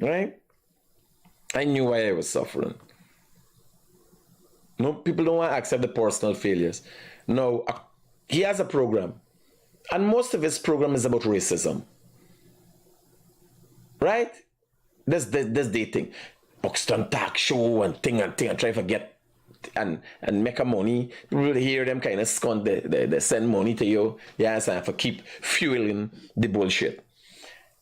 Right? I knew why I was suffering. No, people don't want to accept the personal failures. No, he has a program. And most of his program is about racism. Right? There's dating. Buxton talk show and thing and try to get and make a money. People hear them kind of scunt, they send money to you. Yes, and for keep fueling the bullshit.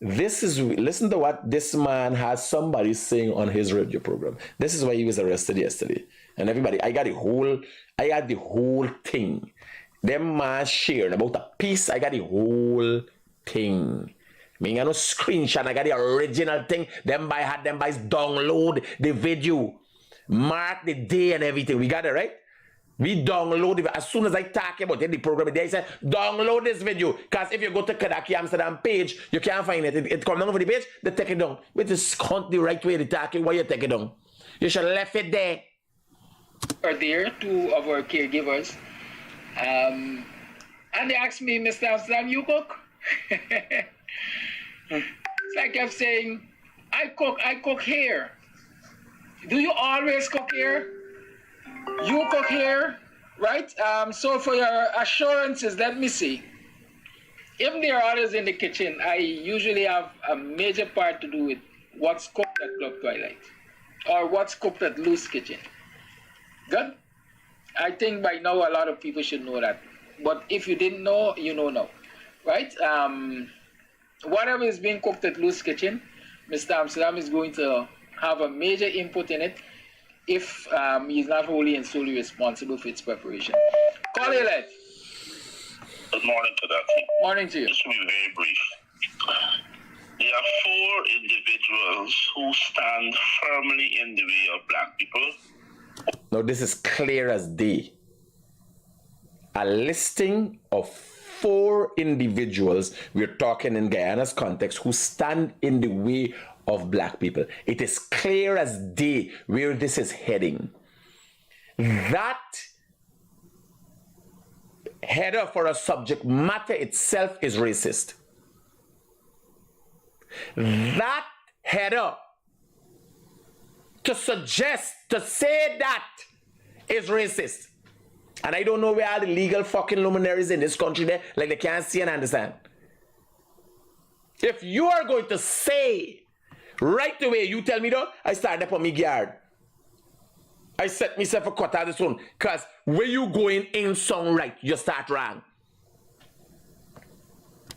Listen to what this man has somebody saying on his radio program. This is why he was arrested yesterday. And everybody, I got the whole thing. Them man sharing about a piece, I got the whole thing. I got no screenshot, I got the original thing. Them boys download the video, mark the day and everything. We got it, right? We download it. As soon as I talk about it, the program, they say, download this video. Because if you go to Kadaki Amsterdam page, you can't find it. It comes down over the page, they take it down. Which is the right way to talk it, why you take it down? You should have left it there. Are there two of our caregivers? And they asked me, Mr. Amsterdam, you cook? It's like I'm saying, I cook here. Do you always cook here? You cook here, right? So for your assurances, let me see. If there are others in the kitchen, I usually have a major part to do with what's cooked at Club Twilight or what's cooked at Loose Kitchen. Good? I think by now a lot of people should know that. But if you didn't know, you know now. Right? Whatever is being cooked at Loose Kitchen, Mr. Amsterdam is going to have a major input in it if he's not wholly and solely responsible for its preparation. Call it led. Good morning to that. Morning to you. This will be very brief. There are 4 individuals who stand firmly in the way of black people. Now, this is clear as day. A listing of 4 individuals, we're talking in Guyana's context, who stand in the way of black people. It is clear as day where this is heading. That header for a subject matter itself is racist. That header to say that is racist. And I don't know where all the legal fucking luminaries in this country there, like they can't see and understand. If you are going to say right away, you tell me though, I start up on me yard. I set myself a cut out this one, because where you going in song right, you start wrong.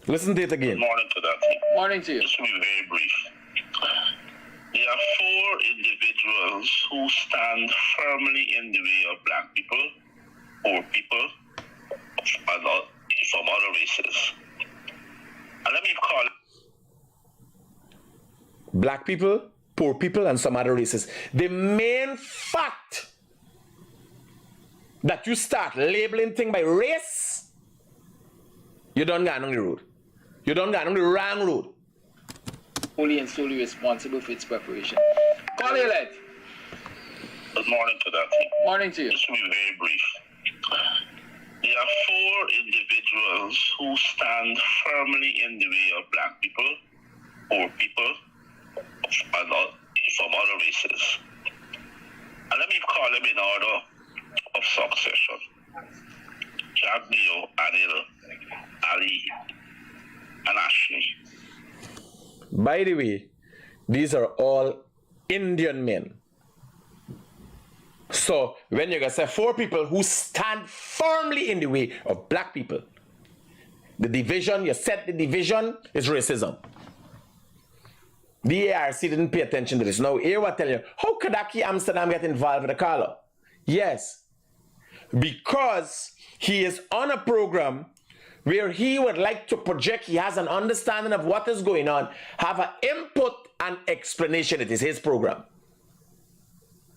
Listen to it again. Good morning to that. Morning to you. This will be very brief. There are 4 individuals who stand firmly in the way of black people, poor people, and from other races. And let me call it black people, poor people, and some other races. The main fact that you start labeling things by race, you don't go on the road. You don't go on the wrong road. fully and solely responsible for its preparation. Call you, Led. Good morning to that. Morning to you. This will be very brief. There are 4 individuals who stand firmly in the way of black people, poor people, from other races. And let me call them in order of succession. Jack Dio, Anil, Ali, and Ashley. By the way, these are all Indian men. So when you're going to say 4 people who stand firmly in the way of black people, the division, you set the division, is racism. The ARC didn't pay attention to this. Now, here I tell you, how could Aki Amsterdam get involved with the caller? Yes, because he is on a program where he would like to project, he has an understanding of what is going on, have an input and explanation. It is his program.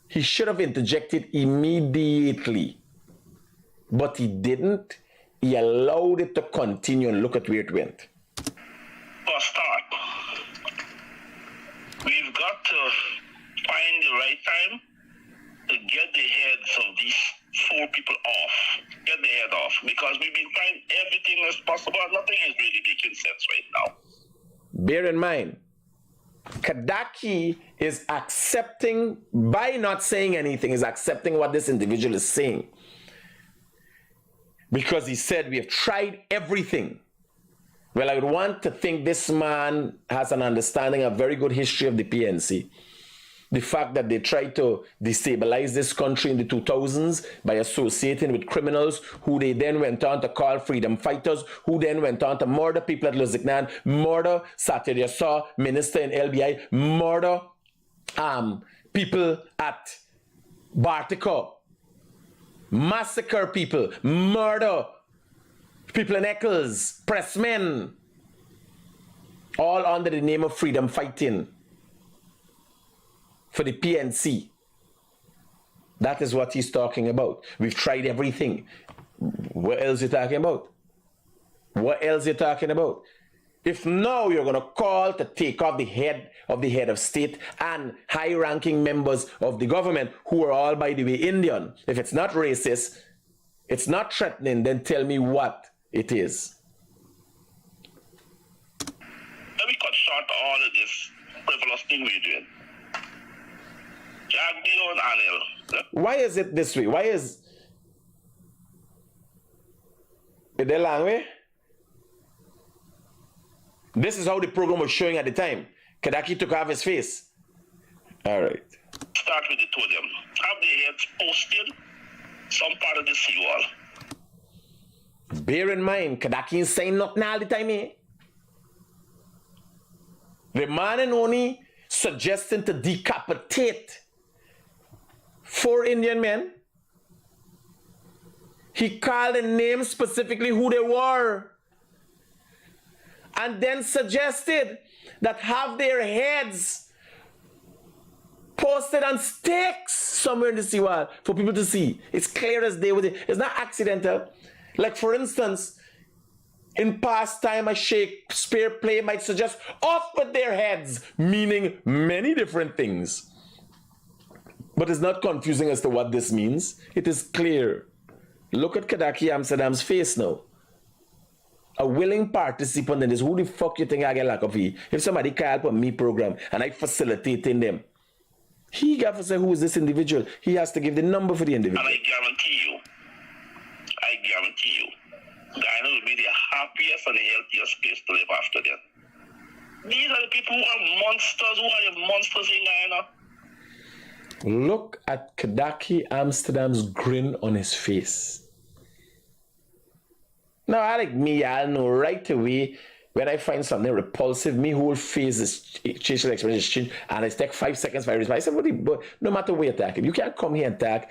He should have interjected immediately, but he didn't. He allowed it to continue, and look at where it went. For a start, we've got to find the right time to get the heads of these 4 people off. Get the head off, because we've been trying everything as possible. Nothing is really making sense right now. Bear in mind, Kadaki is accepting, by not saying anything, is accepting what this individual is saying. Because he said, we have tried everything. Well, I would want to think this man has an understanding, a very good history of the PNC. The fact that they tried to destabilize this country in the 2000s by associating with criminals who they then went on to call freedom fighters, who then went on to murder people at Luzignan, murder Saturday Saw, minister in LBI, murder people at Bartica, massacre people, murder people in Eccles, pressmen, all under the name of freedom fighting for the PNC. That is what he's talking about. We've tried everything. What else are you talking about? What else are you talking about? If now you're going to call to take off the head of state and high-ranking members of the government, who are all, by the way, Indian, if it's not racist, it's not threatening, then tell me what it is. Let me cut short all of this frivolous thing we're doing. Jack Dio and Anil. Why is it this way? Why is it the long way? This is how the program was showing at the time. Kadaki took off his face. All right. Start with the 2 of them. Have their heads posted some part of the seawall. Bear in mind, Kadaki is saying nothing all the time, eh? The man and only suggesting to decapitate 4 Indian men. He called and named specifically who they were, and then suggested that have their heads posted on stakes somewhere in the seawall for people to see. It's clear as day with it. It's not accidental. Like, for instance, in past time, a Shakespeare play might suggest off with their heads, meaning many different things. But it's not confusing as to what this means. It is clear. Look at Kadaki Amsterdam's face now. A willing participant in this. Who the fuck you think I get lack of he? If somebody can help a me program and I facilitating them, he got to say who is this individual. He has to give the number for the individual. And I guarantee you, Guyana will be the happiest and the healthiest place to live after that. These are the people who are monsters, who are the monsters in Guyana. Look at Kadaki Amsterdam's grin on his face. Now, I like me, I'll know right away when I find something repulsive, me whole face is facial expression change, and I take 5 seconds for I respond. I said, but no matter where you attack him, you can't come here and talk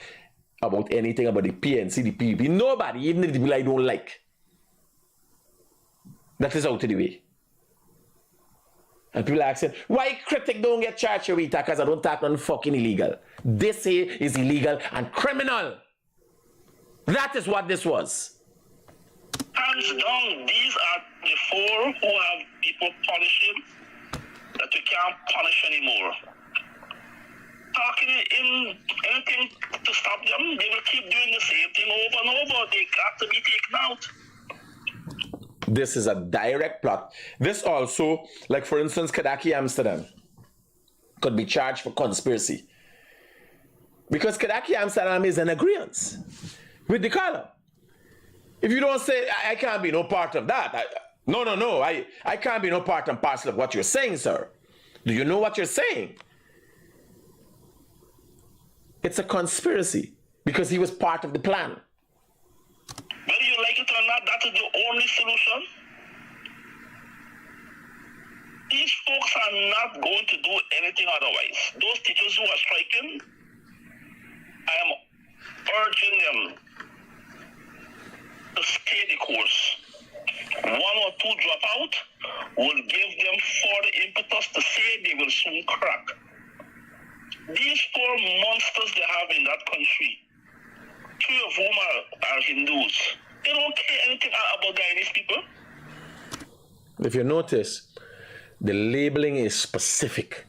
about anything about the PNC, the PVP. Nobody, even the people I don't like. That is out of the way. And people are asking, why Critic don't get charged with that? Because I don't talk on fucking illegal. This here is illegal and criminal. That is what this was. Hands down, these are the 4 who have people punishing that we can't punish anymore. Talking in anything to stop them, they will keep doing the same thing over and over. They got to be taken out. This is a direct plot. This also, like for instance, Kadaki Amsterdam could be charged for conspiracy. Because Kadaki Amsterdam is in agreement with the color. If you don't say, I can't be no part of that. I can't be no part and parcel of what you're saying, sir. Do you know what you're saying? It's a conspiracy because he was part of the plan. Whether you like it or not, that is the only solution. These folks are not going to do anything otherwise. Those teachers who are striking, I am urging them to stay the course. One or two drop out will give them further impetus to say they will soon crack. These four monsters they have in that country, 3 of whom are Hindus, they don't care anything about Guyanese people. If you notice, the labeling is specific.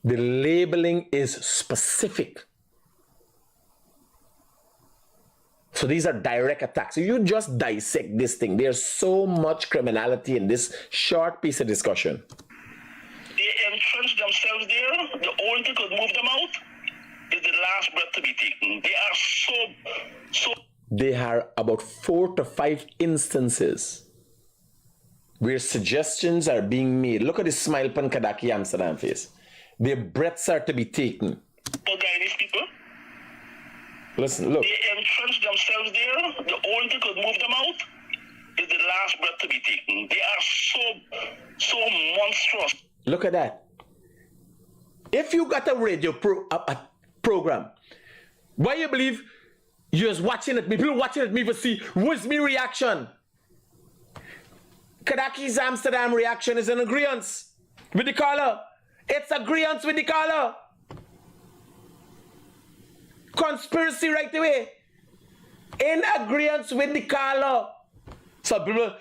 The labeling is specific. So these are direct attacks. So you just dissect this thing. There's so much criminality in this short piece of discussion. They entrench themselves there. The only thing that could move them out is the last breath to be taken. They are so. There are about 4 to 5 instances where suggestions are being made. Look at the smile upon Kadaki Amsterdam face. Their breaths are to be taken. For Guyanese people. Listen, look. They entrench themselves there. The only thing that could move them out is the last breath to be taken. They are so monstrous. Look at that. If you got a radio program, why you believe you're just watching it? People watching it, me to see what's my reaction. Kadaki's Amsterdam reaction is in agreement with the caller. It's agreement with the caller. Conspiracy right away. In agreement with the caller. So people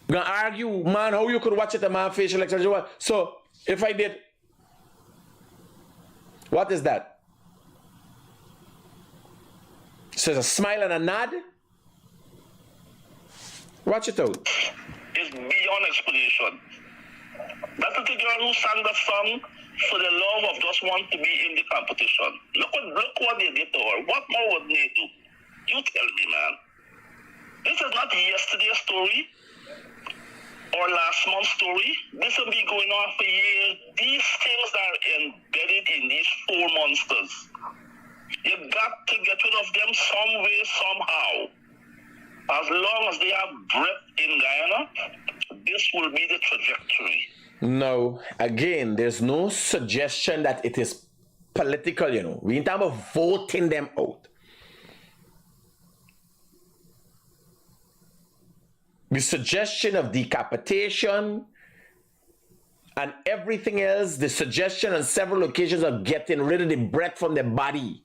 gonna argue, man, how you could watch it a man facial expression. So if I did, what is that? So it's a smile and a nod. Watch it out. It's beyond explanation. That's the girl who sang that song for the love of just want to be in the competition. Look what they did to her. What more would they do? You tell me, man. This is not yesterday's story or last month's story. This will be going on for years. These things are embedded in these 4 monsters. You got to get rid of them some way, somehow. As long as they have breath in Guyana, this will be the trajectory. No, again, there's no suggestion that it is political, you know. We ain't talking about voting them out. The suggestion of decapitation and everything else, the suggestion on several occasions of getting rid of the breath from the body.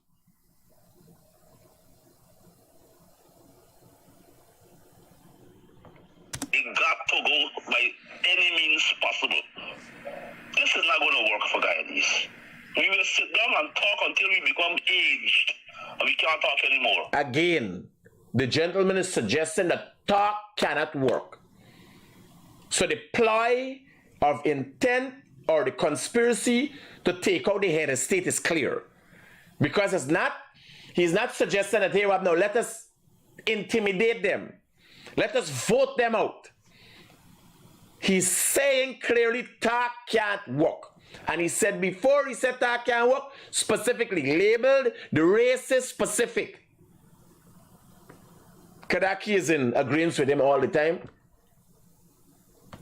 It got to go by any means possible. This is not going to work for Guyanese. We will sit down and talk until we become aged and we can't talk anymore. Again, the gentleman is suggesting that talk cannot work. So the ploy of intent or the conspiracy to take out the head of state is clear. Because he's not suggesting that, hey, well, no, let us intimidate them. Let us vote them out. He's saying clearly talk can't work. And he said before he said talk can't work, specifically labeled the racist specific. Kadaki is in agreement with him all the time.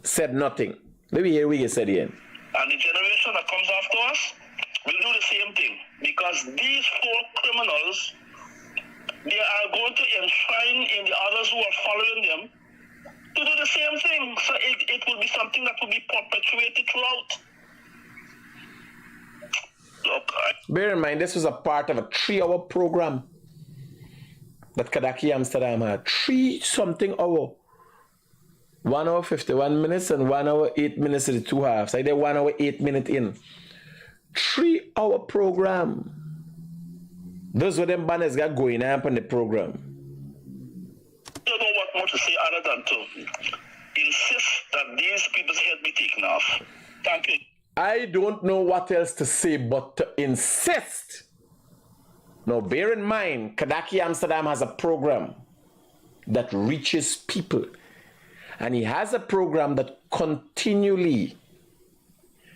Said nothing. Maybe here we said again. And the generation that comes after us will do the same thing. Because these 4 criminals, they are going to enshrine in the others who are following them to do the same thing. So it will be something that will be perpetuated throughout. Look, bear in mind, this was a part of a 3-hour program that Kadaki Amsterdam had. 3-something hour. 1 hour 51 minutes and 1 hour 8 minutes to the 2 halves. I did 1 hour 8 minutes in. 3 hour program. Those were them banners got going up on the program. I don't know what more to say other than to insist that these people's head be taken off. Thank you. I don't know what else to say but to insist. Now, bear in mind, Kadaki Amsterdam has a program that reaches people. And he has a program that continually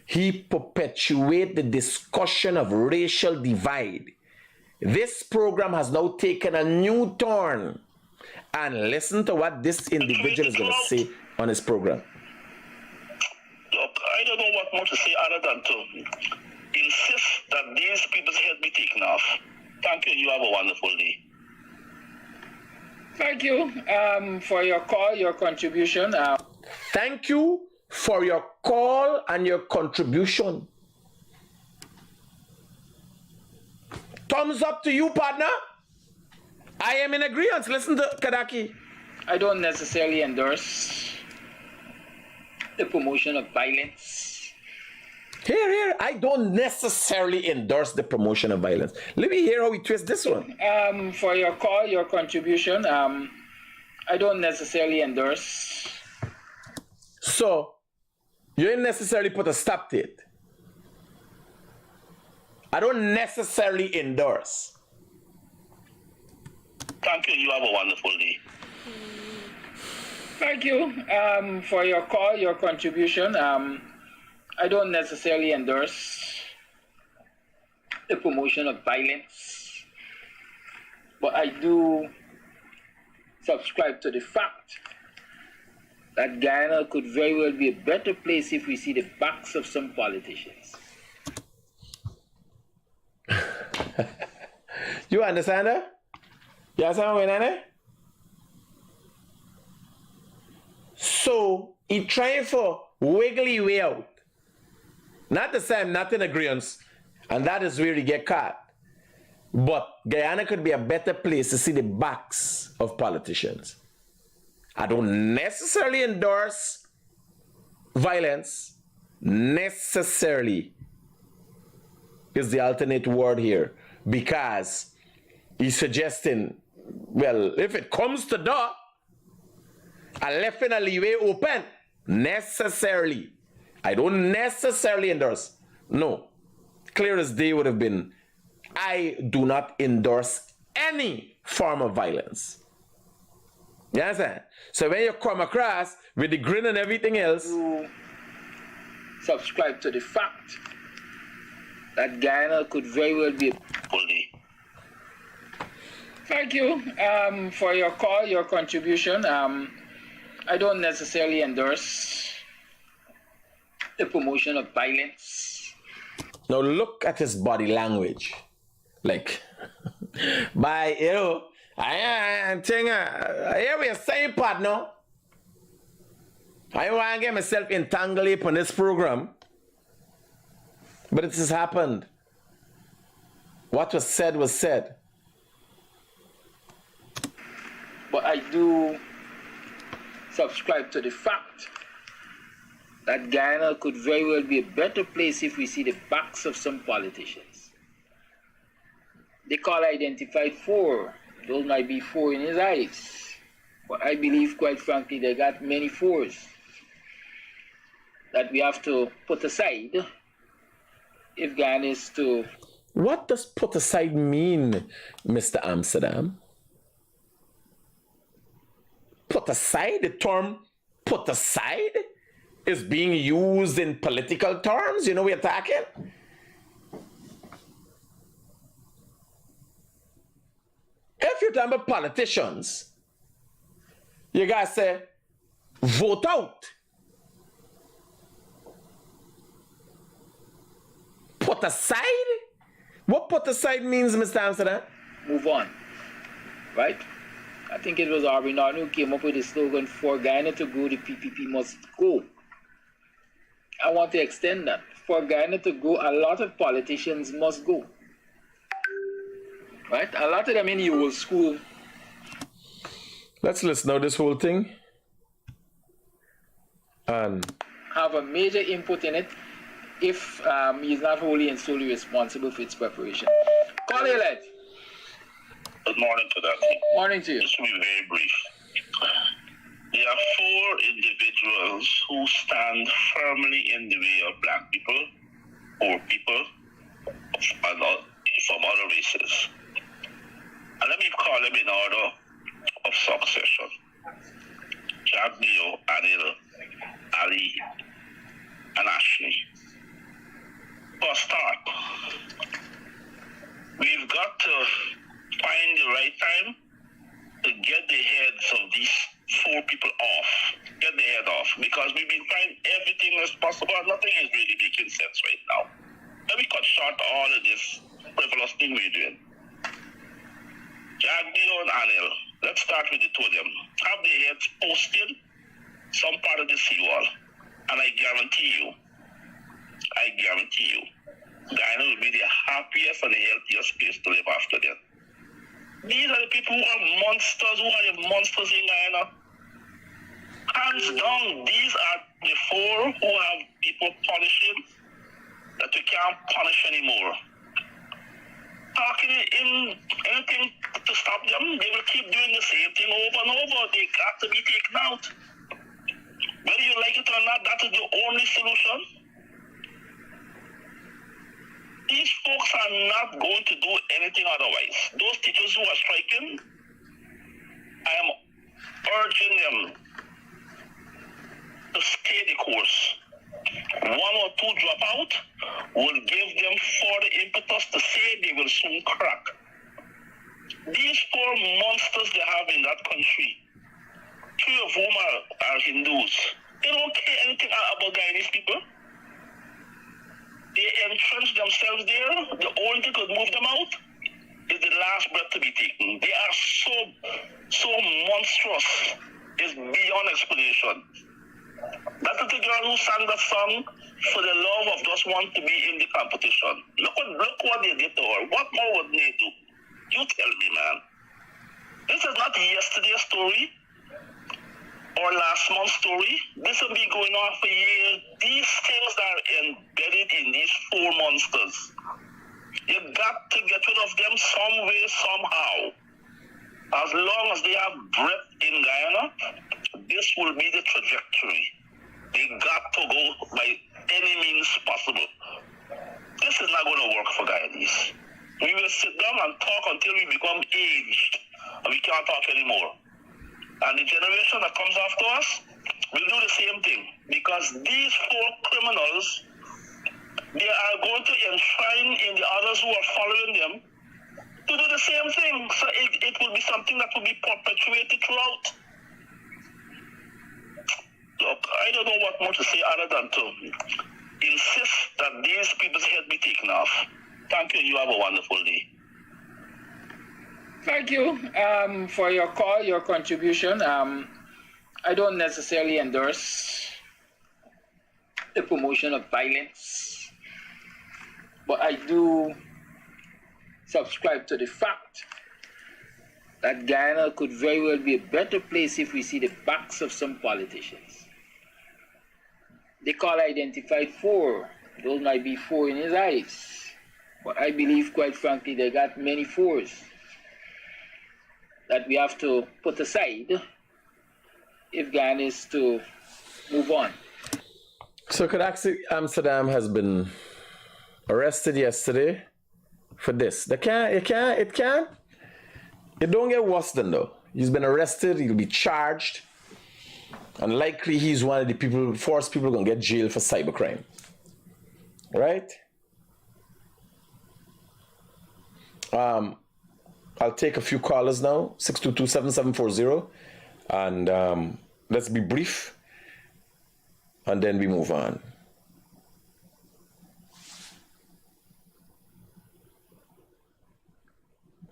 he perpetuates the discussion of racial divide. This program has now taken a new turn. And listen to what this individual is going to say on his program. Look, I don't know what more to say other than to insist that these people's head be taken off. Thank you. You have a wonderful day. Thank you for your call, your contribution. Thank you for your call and your contribution. Thumbs up to you, partner. I am in agreement. Listen to Kadaki. I don't necessarily endorse the promotion of violence. Here. I don't necessarily endorse the promotion of violence. Let me hear how we twist this one. For your call, your contribution, I don't necessarily endorse. So, you didn't necessarily put a stop to it. I don't necessarily endorse. Thank you. You have a wonderful day. Thank you for your call, your contribution. I don't necessarily endorse the promotion of violence, but I do subscribe to the fact that Guyana could very well be a better place if we see the backs of some politicians. You understand that? You understand what I'm saying? So, he trying for wiggly way out. Not the same, not in agreement. And that is where he get caught. But Guyana could be a better place to see the backs of politicians. I don't necessarily endorse violence. Necessarily is the alternate word here. Because he's suggesting, well, if it comes to that, I left in a leeway open. Necessarily. I don't necessarily endorse. No. Clear as day would have been, I do not endorse any form of violence. You understand? So when you come across with the grin and everything else, You subscribe to the fact that Guyana could very well be a Full day. Thank you for your call, your contribution. I don't necessarily endorse the promotion of violence. now look at his body language. Like, by, I think, here we are saying, partner, I want to get myself entangled up on this program, but it has happened. What was said was said. But I do subscribe to the fact that Guyana could very well be a better place if we see the backs of some politicians. The caller identified 4. Those might be 4 in his eyes. But I believe, quite frankly, they got many 4s that we have to put aside if Guyana is to... What does put aside mean, Mr. Amsterdam? Put aside, the term put aside is being used in political terms. You know we're talking? If you're talking about politicians, you guys say, vote out. Put aside? What put aside means, Mr. Amsterdam? move on, right? I think it was Arvin Norton who came up with the slogan, for Guyana to go, the PPP must go. I want to extend that. For Guyana to go, a lot of politicians must go. Right? A lot of them in the old school. Let's listen to this whole thing. And have a major input in it if he's not wholly and solely responsible for its preparation. Call you, lad. Good morning to that. Morning to you. This will be very brief. There are 4 individuals who stand firmly in the way of black people, poor people, from other races. And let me call them in order of succession. Jagdio, Anil, Ali, and Ashley. For a start, we've got to find the right time to get the heads of these 4 people off. Get the head off. Because we've been trying everything as possible and nothing is really making sense right now. Let me cut short all of this frivolous thing we're doing. Jagdio and Anil, let's start with the 2 of them. Have their heads posted some part of the seawall. And I guarantee you, Guyana will be the happiest and the healthiest place to live after that. These are the people who are monsters, who are the monsters in Guyana. Hands down, these are the 4 who have people punishing that we can't punish anymore. Talking in anything to stop them, they will keep doing the same thing over and over. They got to be taken out. Whether you like it or not, that is the only solution. These folks are not going to do anything otherwise. Those teachers who are striking, I am urging them to stay the course. 1 or 2 drop out will give them further impetus to say they will soon crack. These 4 monsters they have in that country, 3 of whom are Hindus, they don't care anything about Guyanese people. They entrench themselves there. The only thing that could move them out is the last breath to be taken. They are so monstrous. It's beyond explanation. That's the girl who sang that song for the love of just want to be in the competition. Look what they did to her. What more would they do? You tell me, man. This is not yesterday's story or last month's story. This will be going on for years. These things are embedded in these 4 monsters. You got to get rid of them some way, somehow. As long as they have breath in Guyana, this will be the trajectory. They got to go by any means possible. This is not going to work for Guyanese. We will sit down and talk until we become aged and we can't talk anymore. And the generation that comes after us will do the same thing, because these 4 criminals, they are going to enshrine in the others who are following them to do the same thing. So it will be something that will be perpetuated throughout. Look, I don't know what more to say other than to insist that these people's head be taken off. Thank you. You have a wonderful day. Thank you for your call, your contribution. I don't necessarily endorse the promotion of violence, but I do subscribe to the fact that Guyana could very well be a better place if we see the backs of some politicians. The caller identified 4. Those might be 4 in his eyes, but I believe, quite frankly, they got many 4s that we have to put aside if Guyana is to move on. so Critic Amsterdam has been arrested yesterday for this. It don't get worse than though. He's been arrested, he'll be charged, and likely he's one of the first people gonna get jailed for cybercrime. Right? I'll take a few callers now, 622-7740, and let's be brief, and then we move on.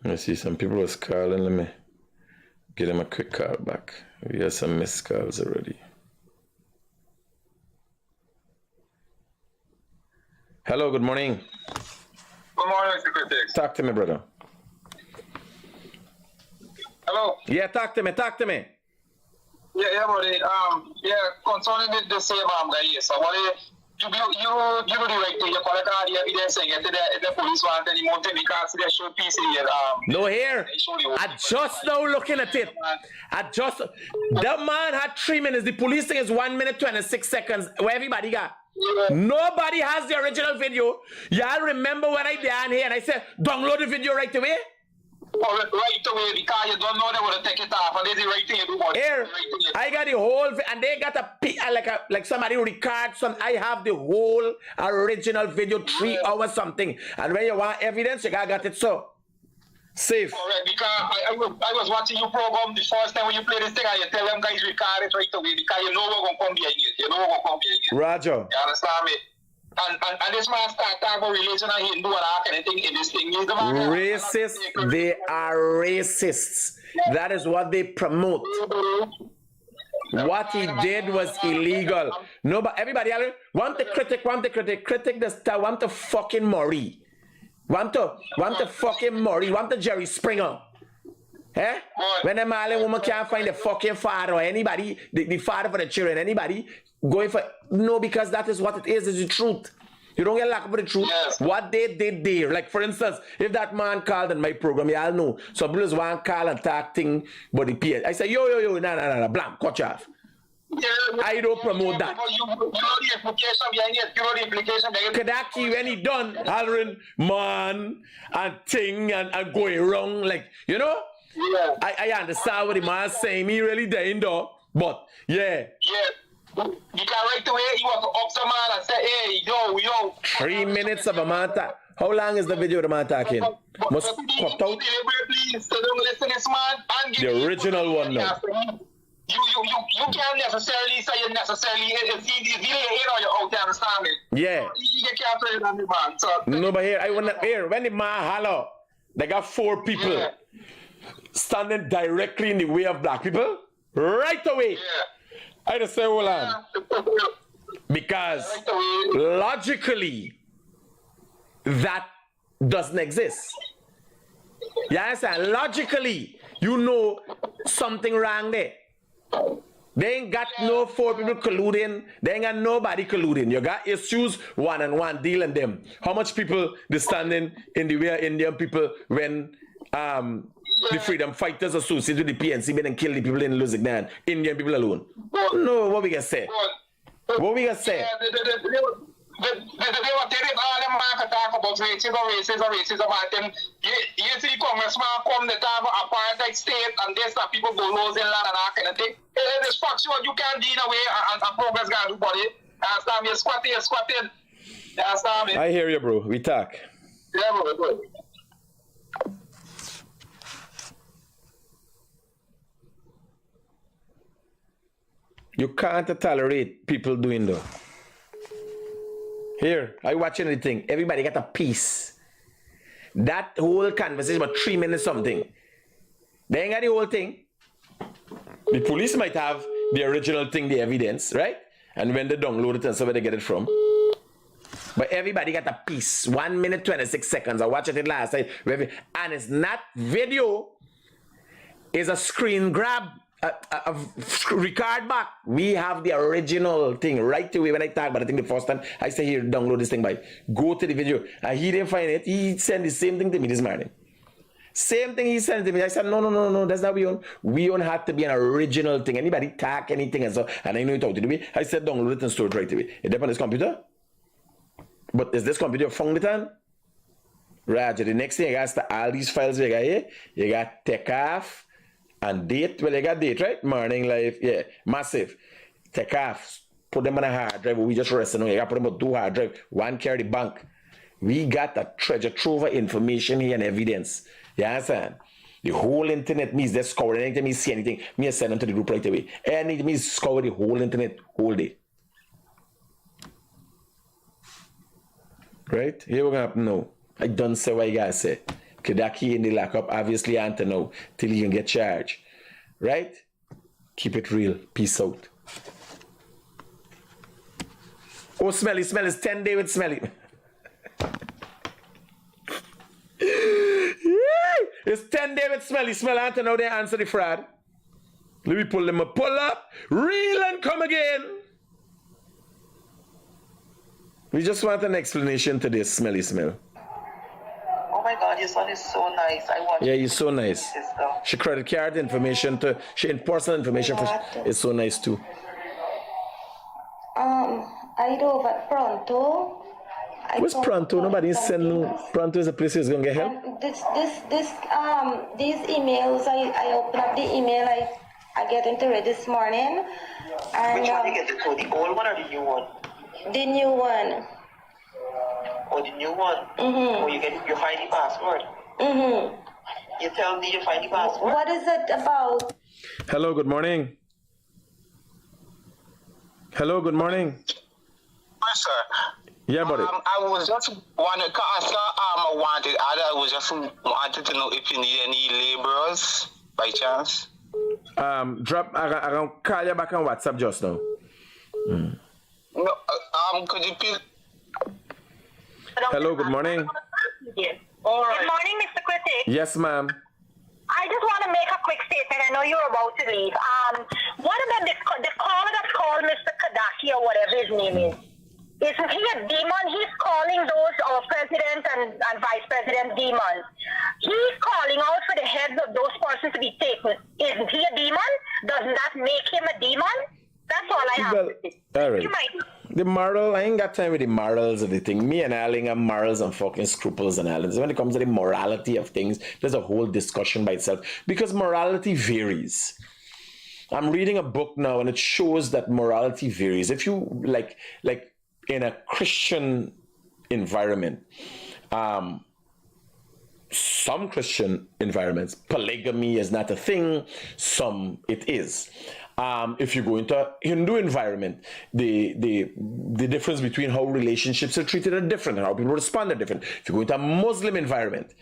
I see some people was calling. Let me give them a quick call back. We have some missed calls already. Hello, good morning. Good morning, Mr. Critic. Talk to me, brother. Hello. Yeah, talk to me. Good Yeah, buddy. Concerning the same guy, yes. So what you do the right thing. You collect all the evidence and get to the police want any more because they show piece here. No, here. I just now looking at it. That man had 3 minutes. The police thing is 1 minute 26 seconds. Where everybody got. Yeah. Nobody has the original video. Y'all remember when I down here and I said, download the video right away? Right away, because you don't know they would take it off, and there's the right thing you do. Here, I got the whole, and they got like somebody record some. I have the whole original video, 3 hours something. And when you want evidence, you got it so safe. Correct, because I was watching your program the first time when you play this thing, and you tell them guys record it right away because you know we're gonna come behind it. You know we're gonna come behind it. Roger. You understand me? And this man start talking about religion and Hindu and all kind of thing in this thing. Racist. They are racists. That is what they promote. What he did was illegal. No, but everybody else want the critic. Critic the star, want the fucking Maury. Want the fucking Maury. Want the Jerry Springer. Eh? When the Mali woman can't find the fucking father or anybody, the father for the children, anybody going for no, because that is what it is the truth. You don't get lack for the truth. Yes. What they did there, like for instance, if that man called in my program, y'all know, some people want call and talk thing, but the PS. I say, yo, nah, blam, cut you off. Yeah, I don't promote that. You know the implication behind it. You know the implication behind it. Kadaki, when he done hollering man and thing and going wrong, like, you know? Yeah. I understand what the man's saying. He really dying though, but yeah. Yeah. You can right away, you want to up some man and say, hey, yo. 3 minutes of a man talk. How long is the video of the man talking? Must cut out? The original one now. You can't necessarily say it necessarily. It's either in or you're out, you understand me? Yeah. You can't say it on the man. So, no, but here, I want to hear. When the man holler, they got 4 people standing directly in the way of black people. Right away. Yeah. I just say, hold on. Because logically, that doesn't exist. You understand? Logically, you know something wrong there. They ain't got no 4 people colluding. They ain't got nobody colluding. You got issues, one-on-one dealing them. How much people they standing in the way of Indian people when the Freedom Fighters Associated with the PNC been and kill the people in Lusignan, Indian people alone? No, what we gonna say? What we gonna say? They did all them man talk about racism, and then you see the congressman come, they talk about apartheid state, and this that people go losing land and all kind of thing. It is factual, you can't deal away and progress gonna do body. You understand me? You're squatting. You understand me? I hear you, bro. We talk. Yeah, bro. You can't tolerate people doing that. Here, I watching anything. Everybody got a piece. That whole conversation about 3 minutes something. They ain't got the whole thing. The police might have the original thing, the evidence, right? And when they download it and so where they get it from. But everybody got a piece. 1 minute 26 seconds. I watched it last night. And it's not video. It's a screen grab. A record back. We have the original thing right away. When I talk about it, I think the first time I say here, download this thing by go to the video, and he didn't find it. He sent the same thing to me this morning. Same thing he sent to me. I said no, that's not we own. We own had to be an original thing. Anybody talk anything and so, and I know it how to do it. I said download it and store it right away. It depends on this computer. But is this computer found it on? Roger. The next thing you got all these files you got here. You got take off. And date, well, you got date, right? Morning life, yeah, massive. Take off, put them on a hard drive. We just resting on. You got to put them on 2 hard drive. 1 carry the bank. We got a treasure trove of information here and evidence. You understand? The whole internet means they scour anything, me see anything, me send them to the group right away. Anything me scour the whole internet whole day. Right? Here we're gonna happen now. I don't say what you gotta say. Kadaki in the lockup, obviously, I don't know till you can get charged. Right? Keep it real. Peace out. Oh, smelly. It's 10 day with smelly. It's 10 day with smelly. Smell, I don't know they answer the fraud. Let me pull them up. Pull up, reel and come again. We just want an explanation to this smelly smell. Oh my God, your son is so nice. I want. Yeah, he's so nice. Sister. She credit card information to, she in personal information for, is so nice too. I do at Pronto. What's Pronto? Nobody send no. Pronto is a place who's gonna get help. These emails, I open up the email, I get into it this morning. And, Which one you get the code? The old one or the new one? The new one. Oh, the new one? Mm-hmm. Oh, you find the password? Mm-hmm. You tell me you find the password? What is it about? Hello, good morning. Hello, good morning. Yes, sir. Yeah, buddy. I was just wanted to ask I was just wanted to know if you need any laborers by chance. Drop. I can call you back on WhatsApp just now. No, could you please? Hello, good morning. All right. Good morning, Mr. Critic. Yes, ma'am. I just want to make a quick statement. I know you're about to leave. What about the caller that's called Mr. Kadaki or whatever his name is? Isn't he a demon? He's calling those our president and vice president demons. He's calling out for the heads of those persons to be taken. Isn't he a demon? Doesn't that make him a demon? That's all I have Well, to say. all right. You might. The moral, I ain't got time with the morals of the thing. Me and Alan have morals and fucking scruples and Alan. So when it comes to the morality of things, there's a whole discussion by itself because morality varies. I'm reading a book now and it shows that morality varies. If you like in a Christian environment, some Christian environments, polygamy is not a thing, some it is. If you go into a Hindu environment, the difference between how relationships are treated are different and how people respond are different. If you go into a Muslim environment,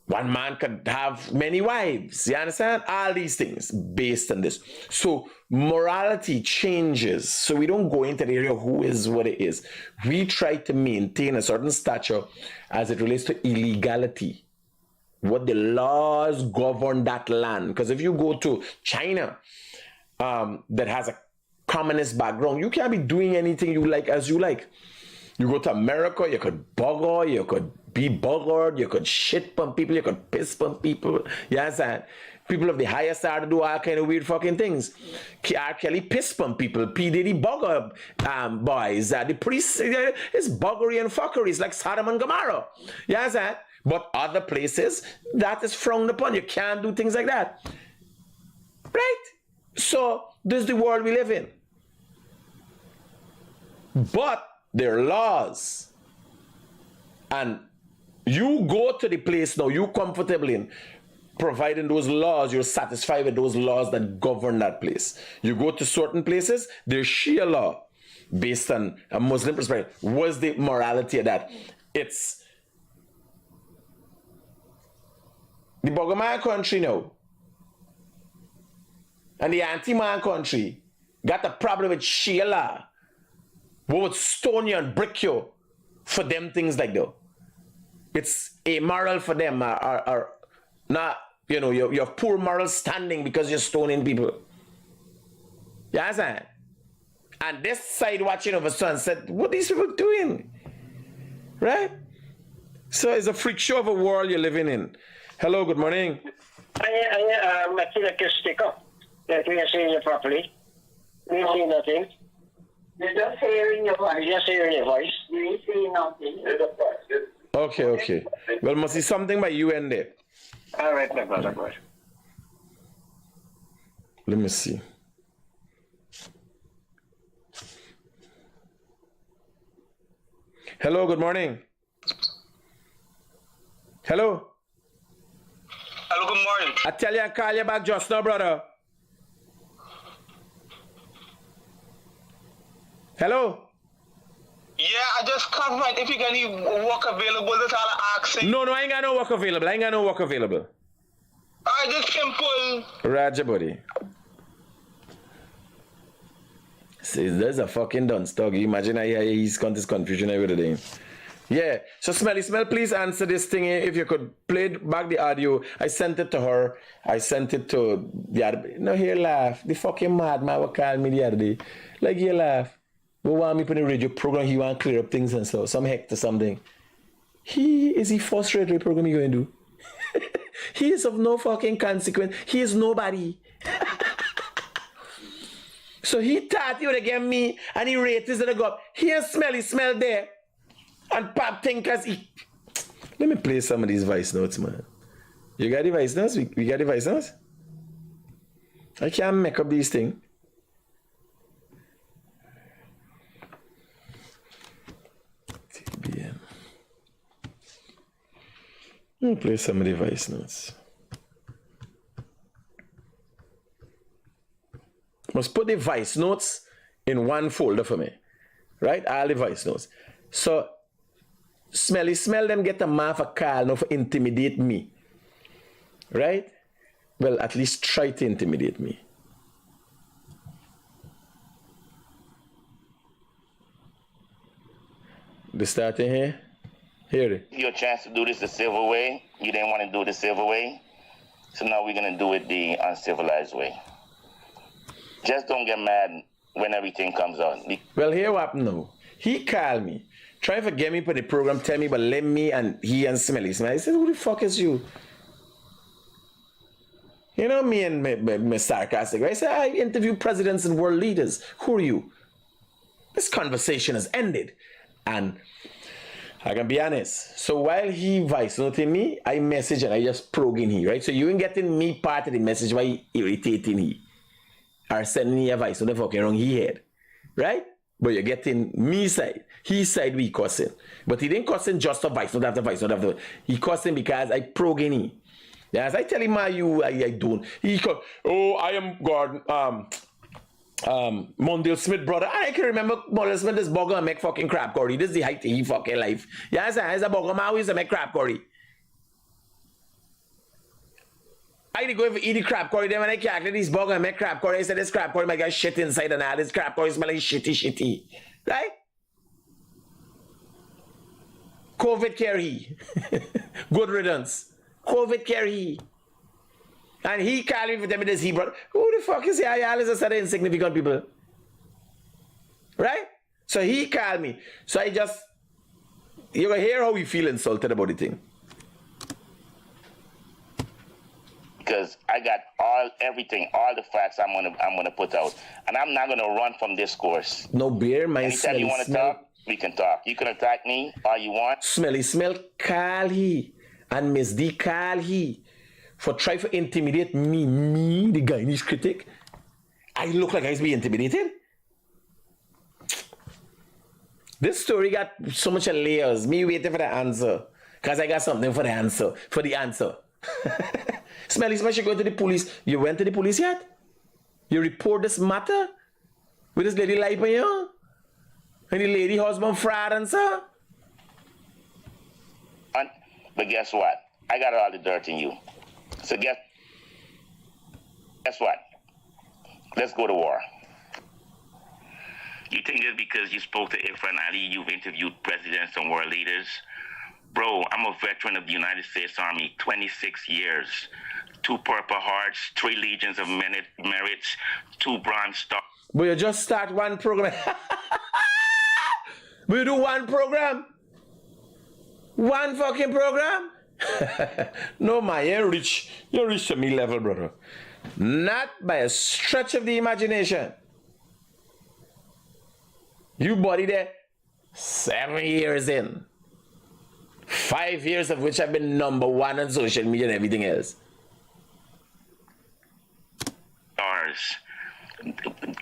one man could have many wives. You understand? All these things based on this. So morality changes. So we don't go into the area of who is what it is. We try to maintain a certain stature as it relates to illegality. What the laws govern that land. Because if you go to China, that has a communist background, you can't be doing anything you like as you like. You go to America, you could bugger, you could be buggered, you could shit on people, you could piss on people. You understand? People of the highest are to do all kind of weird fucking things. R. Kelly piss on people. P. Diddy bugger boys. The priests, it's buggery and fuckery. It's like Sodom and Gomorrah. You understand? But other places, that is frowned upon. You can't do things like that. Right? So, this is the world we live in. But there are laws. And you go to the place now, you comfortable in, providing those laws, you're satisfied with those laws that govern that place. You go to certain places, there's Shia law based on a Muslim perspective. What's the morality of that? It's the Bogoman country now and the anti-man country got a problem with Shia law. What would stone you and brick you for them things like that? It's immoral for them or not, you know, you have poor moral standing because you're stoning people. You understand? And this side watching over sunset, what are these people doing? Right? So it's a freak show of a world you're living in. Hello, good morning. I feel like you stick up. That we are seeing you properly. We see nothing. You're just hearing your voice. You're just hearing your voice. We see nothing. Okay. Well, must be something by you and there. All right, my brother, good. Let me see. Hello, good morning. Hello. Hello, good morning. I tell you, I call you back just now, brother. Hello. Yeah, I just can't find if you got any work available. That's all I ask. No, I ain't got no work available. I just simple. Roger, buddy. See, there's a fucking dunce dog. Imagine I hear his confusion every day. Yeah. So Smelly Smell, please answer this thing. If you could play back the audio. I sent it to her. I sent it to the other. No, here laugh. The fucking madman will call me the other day. Like, here laugh. We want me put in a radio program. He want to clear up things and so. Some heck to something. Is he first radio program you going to do? He is of no fucking consequence. He is nobody. So he thought he would have given me and he rated it and go up. Here's Smelly Smell there. And Pop thinkers he... Let me play some of these voice notes, man. You got the voice notes? We got the voice notes? I can't make up these things. TBM. Let me play some of the voice notes. Must put the voice notes in one folder for me. Right? All the voice notes. So, Smelly Smell them get a man for call, no for intimidate me. Right? Well, at least try to intimidate me. The starting here? Hear it. Your chance to do this the civil way. You didn't want to do it the civil way. So now we're going to do it the uncivilized way. Just don't get mad when everything comes out. Well, here what happened now. He called me. Try to get me for the program, tell me, but let me and he and Smelly Smell. I said, who the fuck is you? You know me and me sarcastic. Right? I said, I interview presidents and world leaders. Who are you? This conversation has ended. And I can be honest. So while he voice noting me, I message and I just progging he, right? So you ain't getting me part of the message by irritating he. Or sending me a voice note fucking wrong he head. Right? But you're getting me side. His side we cussing. But he didn't cussing just a voice note after voice note after. He cussing because I progging he. As I tell him I don't. He called, oh, I am Gordon, Mondale Smith brother. I can remember Mondale Smith is bugger and make fucking crab curry. This is the height of he fucking life. Yes, as a bugger man used to make crab curry. I didn't go over eat the crab curry. Then when I calculated this bugger and make crab curry, I said this crab curry might get shit inside and all this crab curry smelling shitty. Right? COVID care he. Good riddance. COVID care he. And he called me for them this he brought. Who the fuck is he? Y'all is a set of insignificant people. Right? So he called me. So I just, you gonna hear how we feel insulted about the thing. Because I got everything, all the facts I'm gonna put out. And I'm not gonna run from this course. No beer, my anytime you wanna talk, we can talk. You can attack me all you want. Smelly Smell call he. And Miss D call he. For try to intimidate me, the Guyanese critic. I look like I was being intimidated. This story got so much layers. Me waiting for the answer. Because I got something for the answer. Smelly Smell should go to the police. You went to the police yet? You report this matter? With this lady life on you? And the lady husband fraud and so? But guess what? I got all the dirt in you. So guess what? Let's go to war. You think just because you spoke to Irfan Ali, you've interviewed presidents and world leaders? Bro, I'm a veteran of the United States Army, 26 years. 2 Purple Hearts, 3 Legions of Merits, 2 Bronze Stars. But you just start one program. We do one program. One fucking program? No, man, you're rich to me level, brother. Not by a stretch of the imagination. You body there 7 years in. 5 years of which I've been #1 on social media and everything else.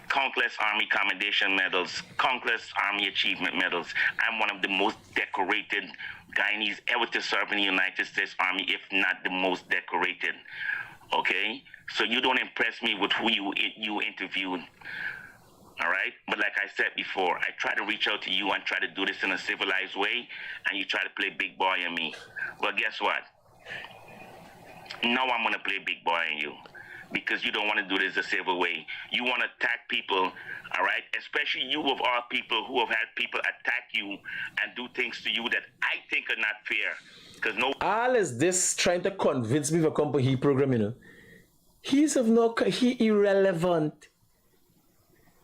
Countless Army Commendation Medals, countless Army Achievement Medals. I'm one of the most decorated Guyanese ever to serve in the United States Army, if not the most decorated. Okay? So you don't impress me with who you interviewed. All right? But like I said before, I try to reach out to you and try to do this in a civilized way, and you try to play big boy on me. Well, guess what? Now I'm going to play big boy on you. because you don't want to do this the civil way. You want to attack people, all right? Especially you of all people who have had people attack you and do things to you that I think are not fair. Because no. All is this trying to convince me to come for he program, you know. He irrelevant.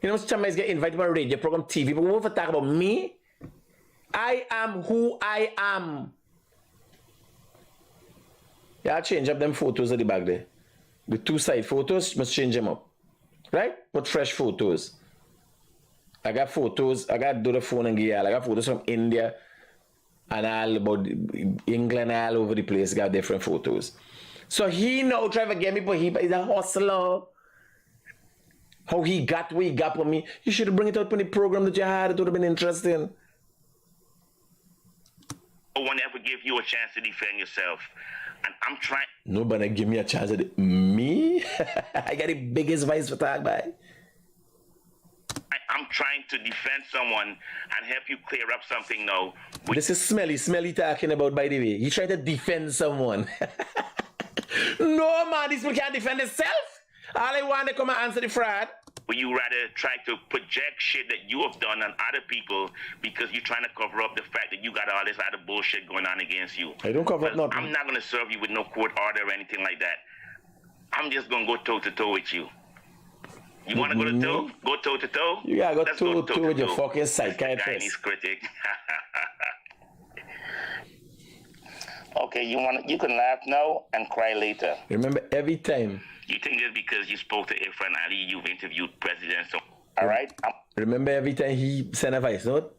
You know, sometimes get invited to a radio program, TV, but we want to talk about me. I am who I am. Yeah, change up them photos at the back there. The two side photos, must change them up. Right? Put fresh photos. I got photos, I got the phone and gear. I got photos from India and all about England, all over the place, got different photos. So he now try to get me, but he's a hustler. How he got what he got for me. You should have bring it out on the program that you had. It would have been interesting. No one ever give you a chance to defend yourself. And I'm trying. Nobody give me a chance to me? I got the biggest vice for talk by. I'm trying to defend someone and help you clear up something now. This is Smelly talking about, by the way. He tried to defend someone. No, man, these people can't defend themselves. All I want to come and answer the fraud. Would you rather try to project shit that you have done on other people because you're trying to cover up the fact that you got all this other bullshit going on against you? I don't cover up nothing. I'm not going to serve you with no court order or anything like that. I'm just going to go toe-to-toe with you. You want to go to toe? Go toe-to-toe? You gotta go toe-to-toe with your fucking psychiatrist. Guyanese critic. Okay, you can laugh now and cry later. Remember, every time. You think just because you spoke to Irfan Ali, you've interviewed presidents, so, all right? Remember every time he sent a voice note?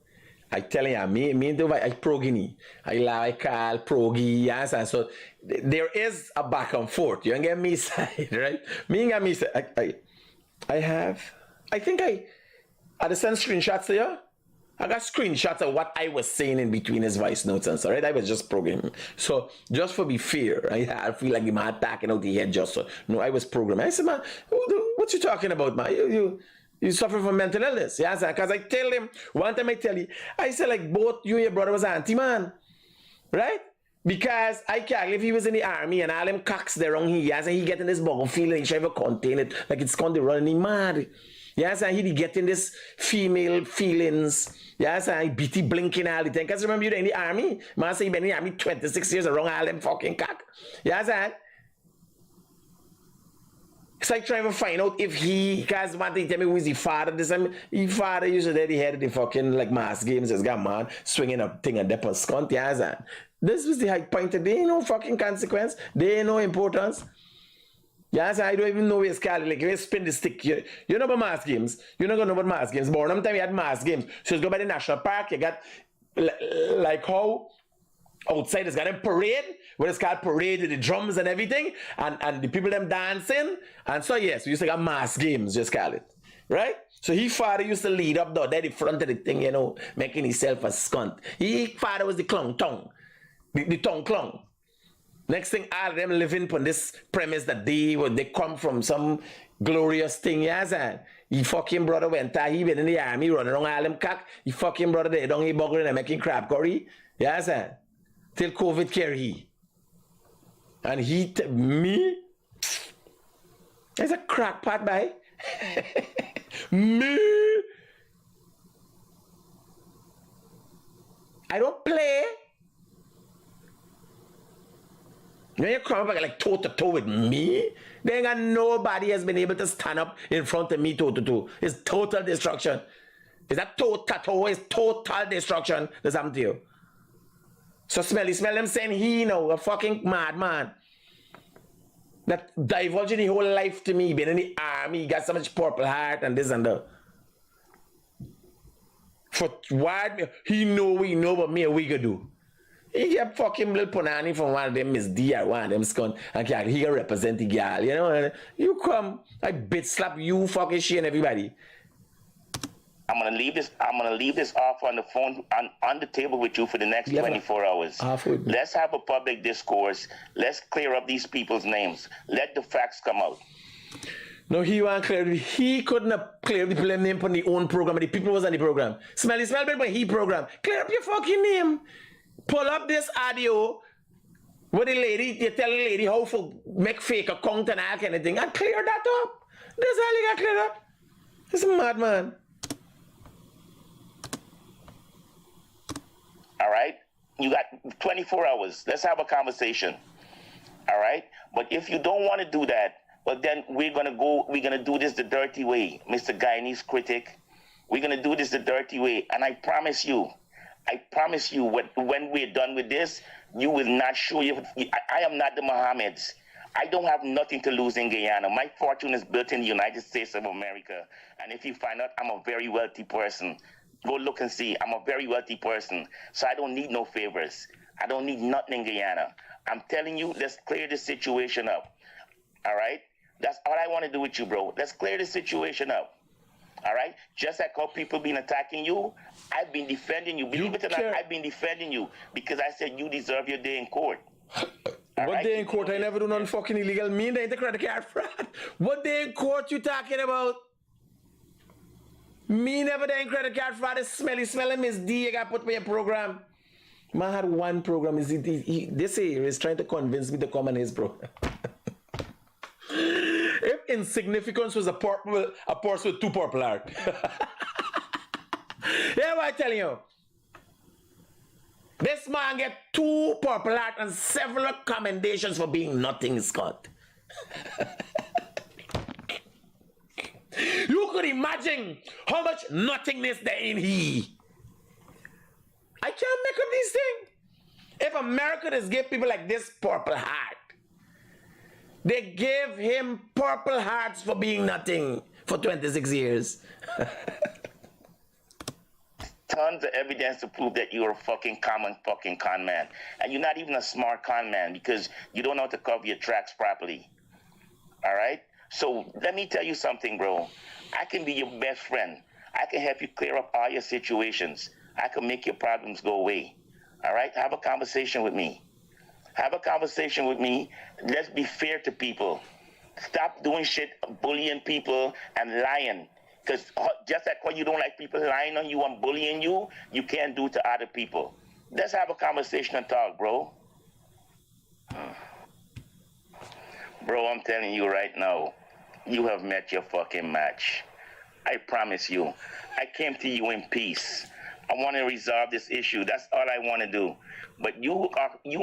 I tell you, me and the I progeny. I like call progi, yes, and so there is a back and forth. You don't get me side, right? Me and me side. I think I sent screenshots to you. I got screenshots of what I was saying in between his voice notes and so, right? I was just programming. So, just for be fair, I feel like him attacking out the head just so. No, I was programming. I said, man, what you talking about, man? You suffer from mental illness. Yeah, because I tell him, one time I tell you, I said like both you and your brother was anti, man. Right? Because I can't, if he was in the army and all them cocks there wrong, he getting this bubble feeling, he try to contain it, like it's going to run him mad. Yes, and he getting this female feelings. Yes, and he beat blinking all the time. Because remember, you're in the army. Man say he been in the army 26 years around all them fucking cock. Yes, and it's like trying to find out if he, because one thing tell me who is the father. This time, his father usually at the head of the fucking like mass games. Has got man swinging a thing and dip on scunt. Yes, and this was the high point. They ain't no fucking consequence. They ain't no importance. Yes, I don't even know where it's called. Like, you spin the stick. You know about mass games. You're not going to know about mass games. But one time you had mass games. So it's go by the national park. You got, like how outside it's got a parade. Where it's called parade with the drums and everything. And the people them dancing. And so, yes, we used to have mass games, just call it. Right? So his father used to lead up there the front of the thing, you know, making himself a skunt. His father was the clown tongue. The tongue clown. Next thing, all of them living on this premise that they come from some glorious thing, yes, and he fucking brother went he been in the army running around all them cock, he fucking brother they don't eat burger and making crab curry, yes, and till COVID carry he. And me, there's a crackpot by me. I don't play. When you come up like toe-to-toe with me, then ain't nobody has been able to stand up in front of me toe-to-toe. It's total destruction. Is that toe-to-toe? It's total destruction that's happened to you. So smell them saying he know, a fucking madman. That divulging the whole life to me, been in the army, got so much purple heart and this and that. For what he know we know, but me a we could do. He get fucking little punani from one of them Miss D or one of them scum and he can represent the girl, you know. You come, I bitch slap you fucking shit and everybody. I'm gonna leave this off on the phone on the table with you for the next 24 hours. Let's have a public discourse. Let's clear up these people's names. Let the facts come out. No, he couldn't have cleared the people name on the own program, the people was on the program. Smell but he program. Clear up your fucking name. Pull up this audio What the lady, you tell the lady how to make fake account and all kind of thing, and clear that up. That's all you got cleared up. It's a madman. All right? You got 24 hours. Let's have a conversation. All right? But if you don't want to do that, well, then we're going to do this the dirty way, Mr. Guyanese Critic. We're going to do this the dirty way. And I promise you, when we're done with this, you will not show you. I am not the Mohammeds. I don't have nothing to lose in Guyana. My fortune is built in the United States of America. And if you find out I'm a very wealthy person, go look and see. I'm a very wealthy person. So I don't need no favors. I don't need nothing in Guyana. I'm telling you, let's clear the situation up. All right? That's all I want to do with you, bro. Let's clear the situation up. All right? Just like how people been attacking you, I've been defending you. Believe it or not, I've been defending you because I said you deserve your day in court. What day in court? I never do nothing fucking illegal. Me and the credit card fraud. What day in court you talking about? Me never done credit card fraud. This smelling Miss D. You got put me a program. Man had one program. This year is trying to convince me to come on his program. If insignificance was a horse with two purple heart. Yeah, what I tell you. This man get 2 purple heart and several commendations for being nothing, Scott. You could imagine how much nothingness there in he. I can't make up these things. If America does give people like this purple heart, they gave him purple hearts for being nothing for 26 years. Tons of evidence to prove that you're a fucking common fucking con man. And you're not even a smart con man because you don't know how to cover your tracks properly. All right? So let me tell you something, bro. I can be your best friend. I can help you clear up all your situations. I can make your problems go away. All right? Have a conversation with me. Have a conversation with me. Let's be fair to people. Stop doing shit, bullying people and lying. Because just like when you don't like people lying on you and bullying you, you can't do to other people. Let's have a conversation and talk, bro. Bro, I'm telling you right now, you have met your fucking match. I promise you. I came to you in peace. I want to resolve this issue. That's all I want to do. But you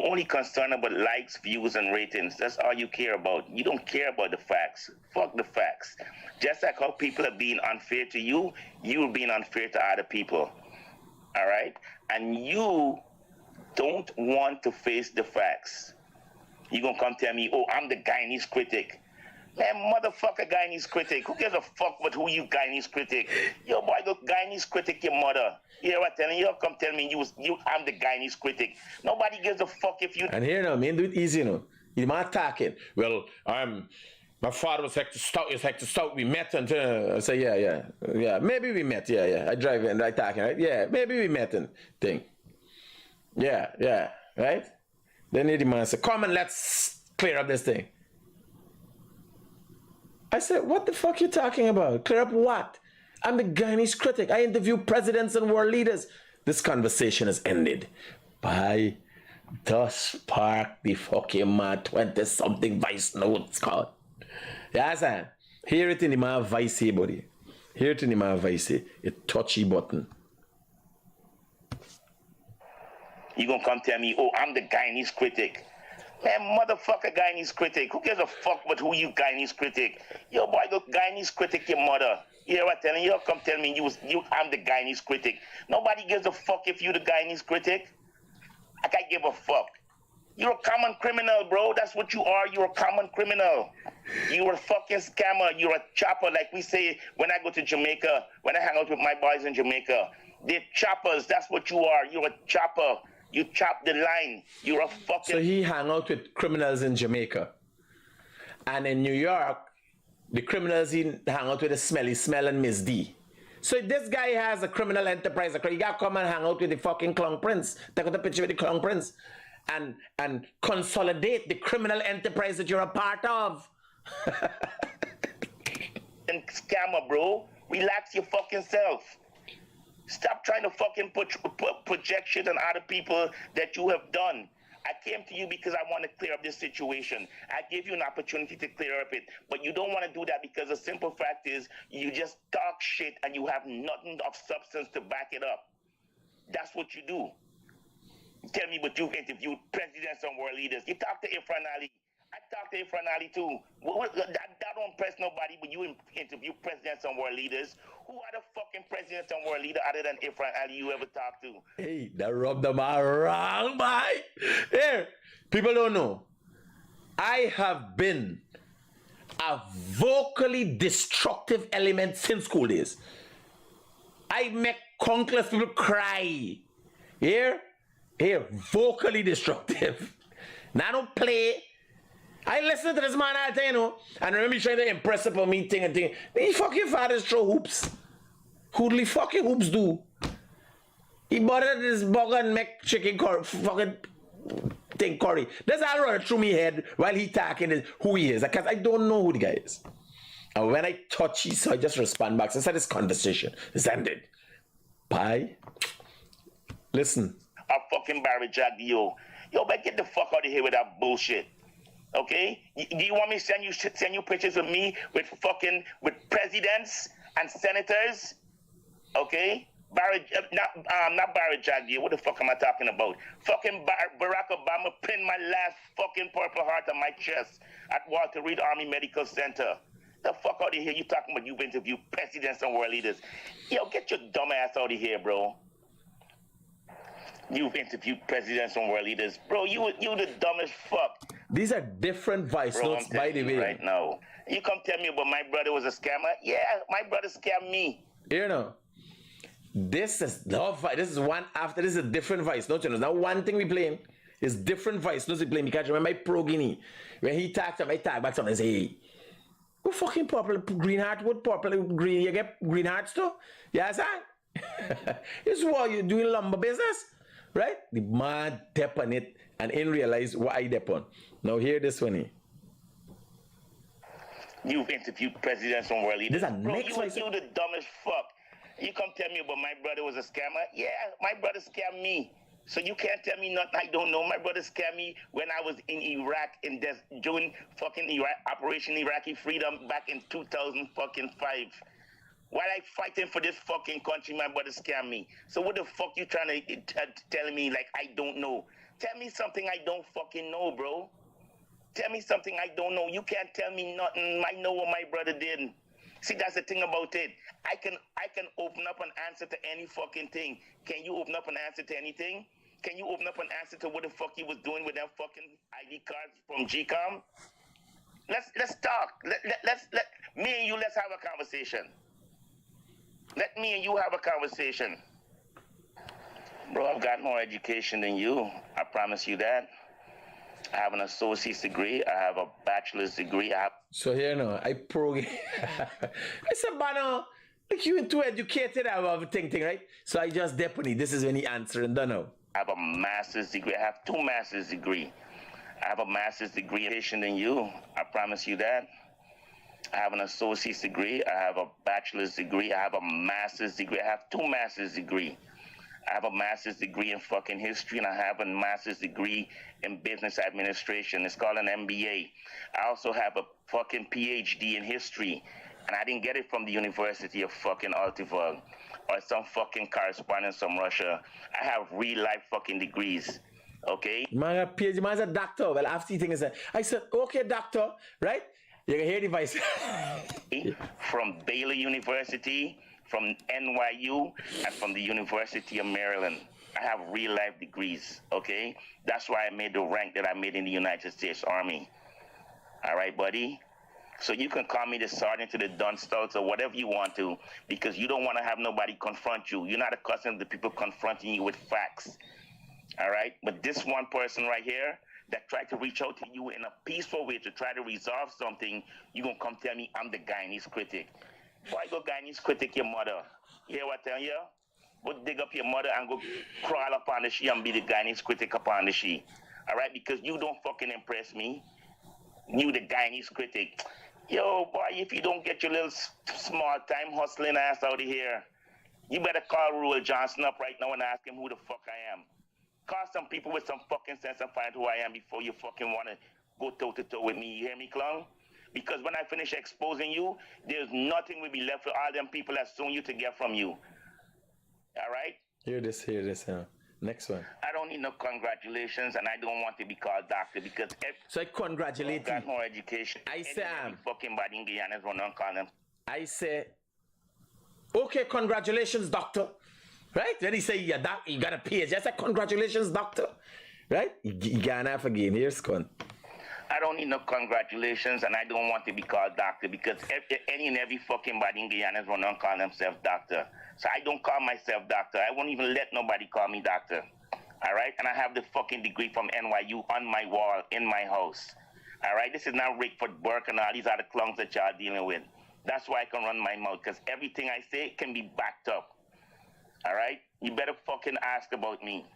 only concerned about likes, views, and ratings. That's all you care about. You don't care about the facts. Fuck the facts. Just like how people are being unfair to you, you're being unfair to other people. All right? And you don't want to face the facts. You're going to come tell me, oh, I'm the Guyanese Critic. Man, motherfucker Guyanese Critic. Who gives a fuck about who you Guyanese Critic? Yo, boy, go Guyanese Critic your mother. You hear what I'm telling you? Come tell me I'm the Guyanese Critic. Nobody gives a fuck if you... And here now, man, do it easy, you know. You're not talking. Well, my father was like to stout. We met and I say, yeah. Maybe we met, yeah. I drive and I talking, right? Yeah, maybe we met and thing. Yeah, right? Then the man said, come and let's clear up this thing. I said, what the fuck you talking about? Clear up what? I'm the Guyanese Critic. I interview presidents and world leaders. This conversation has ended by thus park the fucking man 20-something voice notes, Scott. Yeah, sir. Hear it in the man voice here, buddy. Hear it in the man voice here. A touchy button. You gonna come tell me, oh, I'm the Guyanese Critic. Man, motherfucker Guyanese Critic. Who gives a fuck about who you Guyanese Critic? Yo, boy, go Guyanese Critic your mother. You hear what I'm telling you? Come tell me I'm the Guyanese Critic. Nobody gives a fuck if you the Guyanese Critic. I can't give a fuck. You're a common criminal, bro. That's what you are. You're a common criminal. You're a fucking scammer. You're a chopper, like we say when I go to Jamaica, when I hang out with my boys in Jamaica. They're choppers. That's what you are. You're a chopper. You chop the line. You're a fucking... So he hang out with criminals in Jamaica. And in New York, the criminals he hang out with the smelly smell and Miss D. So this guy has a criminal enterprise. You got to come and hang out with the fucking Clown Prince. Take out a picture with the Clown Prince. And consolidate the criminal enterprise that you're a part of. And scammer, bro. Relax your fucking self. Stop trying to fucking project shit on other people that you have done. I came to you because I want to clear up this situation. I gave you an opportunity to clear up it, but you don't want to do that because the simple fact is you just talk shit and you have nothing of substance to back it up. That's what you do. Tell me what you've interviewed presidents and world leaders. You talk to Ifran Ali. I talked to Ifran Ali too. That don't impress nobody, but you interview presidents and world leaders. Who are the fucking presidents and world leaders other than Ifran Ali you ever talked to? Hey, that rubbed them all wrong, boy. Here, people don't know. I have been a vocally destructive element since school days. I make countless people cry. Here, vocally destructive. Now I don't play. I listen to this man all the time, you know, and remember he's trying to impress upon me thing and thing. He fucking fathers throw hoops. Who the fucking hoops do? He bought this burger and make chicken curry, fucking thing curry. That's all running through me head while he talking who he is, because I don't know who the guy is. And when I touch it, so I just respond back. So I said this conversation is ended. Bye. Listen. A fucking Barry Jack, yo, but get the fuck out of here with that bullshit. Okay? Do you want me to send you pictures of me with presidents and senators? Okay? Not Barry Jaggi. What the fuck am I talking about? Fucking Barack Obama pinned my last fucking Purple Heart on my chest at Walter Reed Army Medical Center. The fuck out of here? You talking about you've interviewed presidents and world leaders? Yo, get your dumb ass out of here, bro. You've interviewed presidents and world leaders. Bro, you the dumbest fuck. These are different voice notes, by the way. Right now. You come tell me about my brother was a scammer? Yeah, my brother scammed me. You know, this is one after, this is a different voice note. You know, now one thing we playing is different voice notes we playing. Because remember my pro Guinea, when he talks to me, I talk back to him and say, hey, who fucking purple, green heart, what purple, green, you get green hearts too? Yes, sir? This is what you're doing lumber business. Right? The man tap on it and ain't realize what I dep on. Now hear this one here. You've interviewed presidents and world leaders. This is Bro, you the dumbest fuck. You come tell me about my brother was a scammer? Yeah, my brother scammed me. So you can't tell me nothing I don't know. My brother scammed me when I was in Iraq during fucking Operation Iraqi Freedom back in 2005. While I fighting for this fucking country, my brother scammed me. So what the fuck you trying to tell me like I don't know? Tell me something I don't fucking know, bro. Tell me something I don't know. You can't tell me nothing. I know what my brother did. See, that's the thing about it. I can open up an answer to any fucking thing. Can you open up an answer to anything? Can you open up an answer to what the fuck he was doing with them fucking ID cards from GCOM? Let's talk. Let me and you let's have a conversation. Let me and you have a conversation. Bro, I've got more education than you. I promise you that. I have an associate's degree. I have a bachelor's degree. So here now, I said, Bano, look, you too educated. I have a thing, right? So I just deputy. This is when he answered and don't know. I have a master's degree. I have 2 master's degree. I have a master's degree in education than you. I promise you that. I have an associate's degree. I have a bachelor's degree. I have a master's degree. I have 2 master's degree. I have a master's degree in fucking history, and I have a master's degree in business administration. It's called an MBA. I also have a fucking PhD in history, and I didn't get it from the University of fucking Altivog or some fucking correspondence from Russia. I have real life fucking degrees. Okay? Man, a PhD, man's a doctor. Well, after thing is I said, okay, doctor, right? You can hear the voice. From Baylor University, from NYU, and from the University of Maryland. I have real life degrees, okay? That's why I made the rank that I made in the United States Army. All right, buddy? So you can call me the sergeant to the Dunstouts or whatever you want to, because you don't want to have nobody confront you. You're not accustomed to people confronting you with facts. All right? But this one person right here that tried to reach out to you in a peaceful way to try to resolve something, you gonna come tell me I'm the Guyanese critic. Why go Guyanese critic your mother? You hear what I tell you? Go dig up your mother and go crawl up on the she and be the Guyanese critic up on the she. All right? Because you don't fucking impress me. You the Guyanese critic. Yo, boy, if you don't get your little small time hustling ass out of here, you better call Ruel Johnson up right now and ask him who the fuck I am. call some people with some fucking sense and find who I am before you fucking want to go toe-to-toe with me. You hear me, clown? Because when I finish exposing you, there's nothing will be left for all them people that suing you to get from you. All right? Hear this. Next one. I don't need no congratulations, and I don't want to be called doctor because so I congratulate got you. more education. I say fucking body in Guyanese run on call them. I say, okay, congratulations, doctor. Right? Then he say, yeah, doc, you got a PhD. I said, congratulations, doctor. Right? You got enough again. Here's con. I don't need no congratulations, and I don't want to be called doctor because any and every fucking body in Guyanese run on call themselves doctor. So I don't call myself doctor. I won't even let nobody call me doctor. All right? And I have the fucking degree from NYU on my wall in my house. All right? This is not Rickford Burke and all these other clowns that y'all dealing with. That's why I can run my mouth, because everything I say can be backed up. All right? You better fucking ask about me.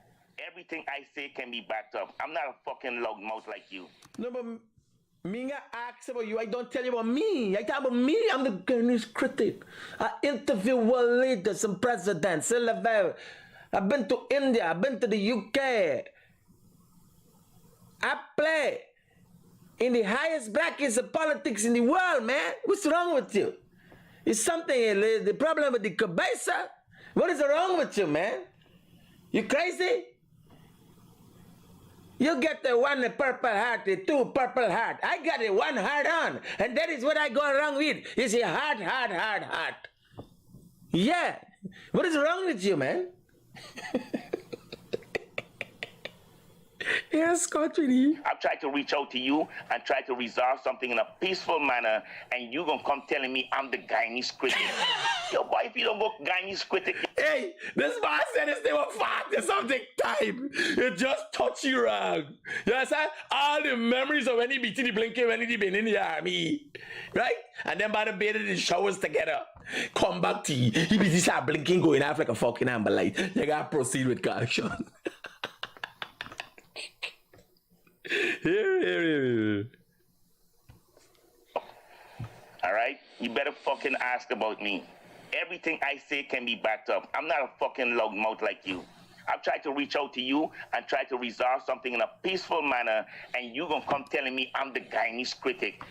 Everything I say can be backed up. I'm not a fucking loud mouth like you. No, but me ask about you. I don't tell you about me. I talk about me. I'm the Guyanese critic. I interview world leaders and presidents. I've been to India. I've been to the UK. I play in the highest brackets of politics in the world, man. What's wrong with you? It's something, the problem with the cabeza. What is wrong with you, man? You crazy? You get the one purple heart, the two purple heart. I got the one heart on. And that is what I go wrong with. It's a heart. Yeah. What is wrong with you, man? Yes, country. I've tried to reach out to you and try to resolve something in a peaceful manner, and you gonna come telling me I'm the Guyanese critic. Yo, boy, if you don't go Guyanese critic. Hey, this man said this, they were fat. There's something time. It just touched you wrong. You understand? All the memories of when he beat the blinking, when he been in the army. Right? And then by the bed in the showers together. Come back to you. He be this blinking going off like a fucking amber light. You gotta proceed with caution. Here. All right? You better fucking ask about me. Everything I say can be backed up. I'm not a fucking loud mouth like you. I've tried to reach out to you and try to resolve something in a peaceful manner, and you gonna come telling me I'm the Guyanese critic.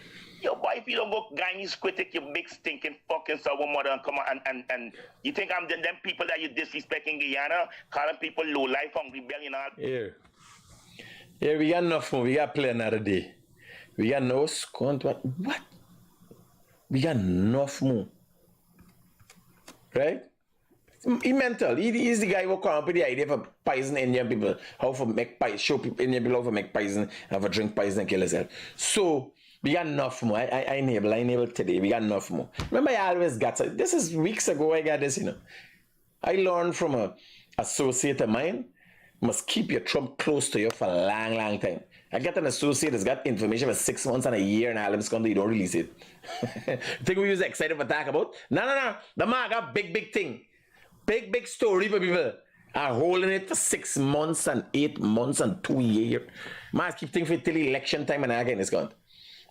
Yo, boy, if you don't go Guyanese critic, you big stinking fucking sour mother, and come on, and you think I'm them people that you disrespect in Guyana, calling people low life, hungry belly and all. Here we got enough more. We got play another day. We got no scunt. What? We got enough more. Right? He mental. He's the guy who come up with the idea for poison Indian people. How to make poison, show people Indian people how to make poison, how to drink poison and kill themselves. So, we got enough more. I enable today. We got enough more. Remember, I always got, this is weeks ago I got this, I learned from a associate of mine, must keep your Trump close to you for a long time. I got an associate that's got information for 6 months and a year and all of this country, you don't release it. Think we was excited for talk about? No. The man got big thing. Big story for people. Are holding it for 6 months and 8 months and 2 years. Man keep thinking for till election time and again it's gone.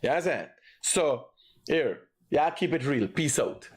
You understand? So, here, y'all keep it real. Peace out.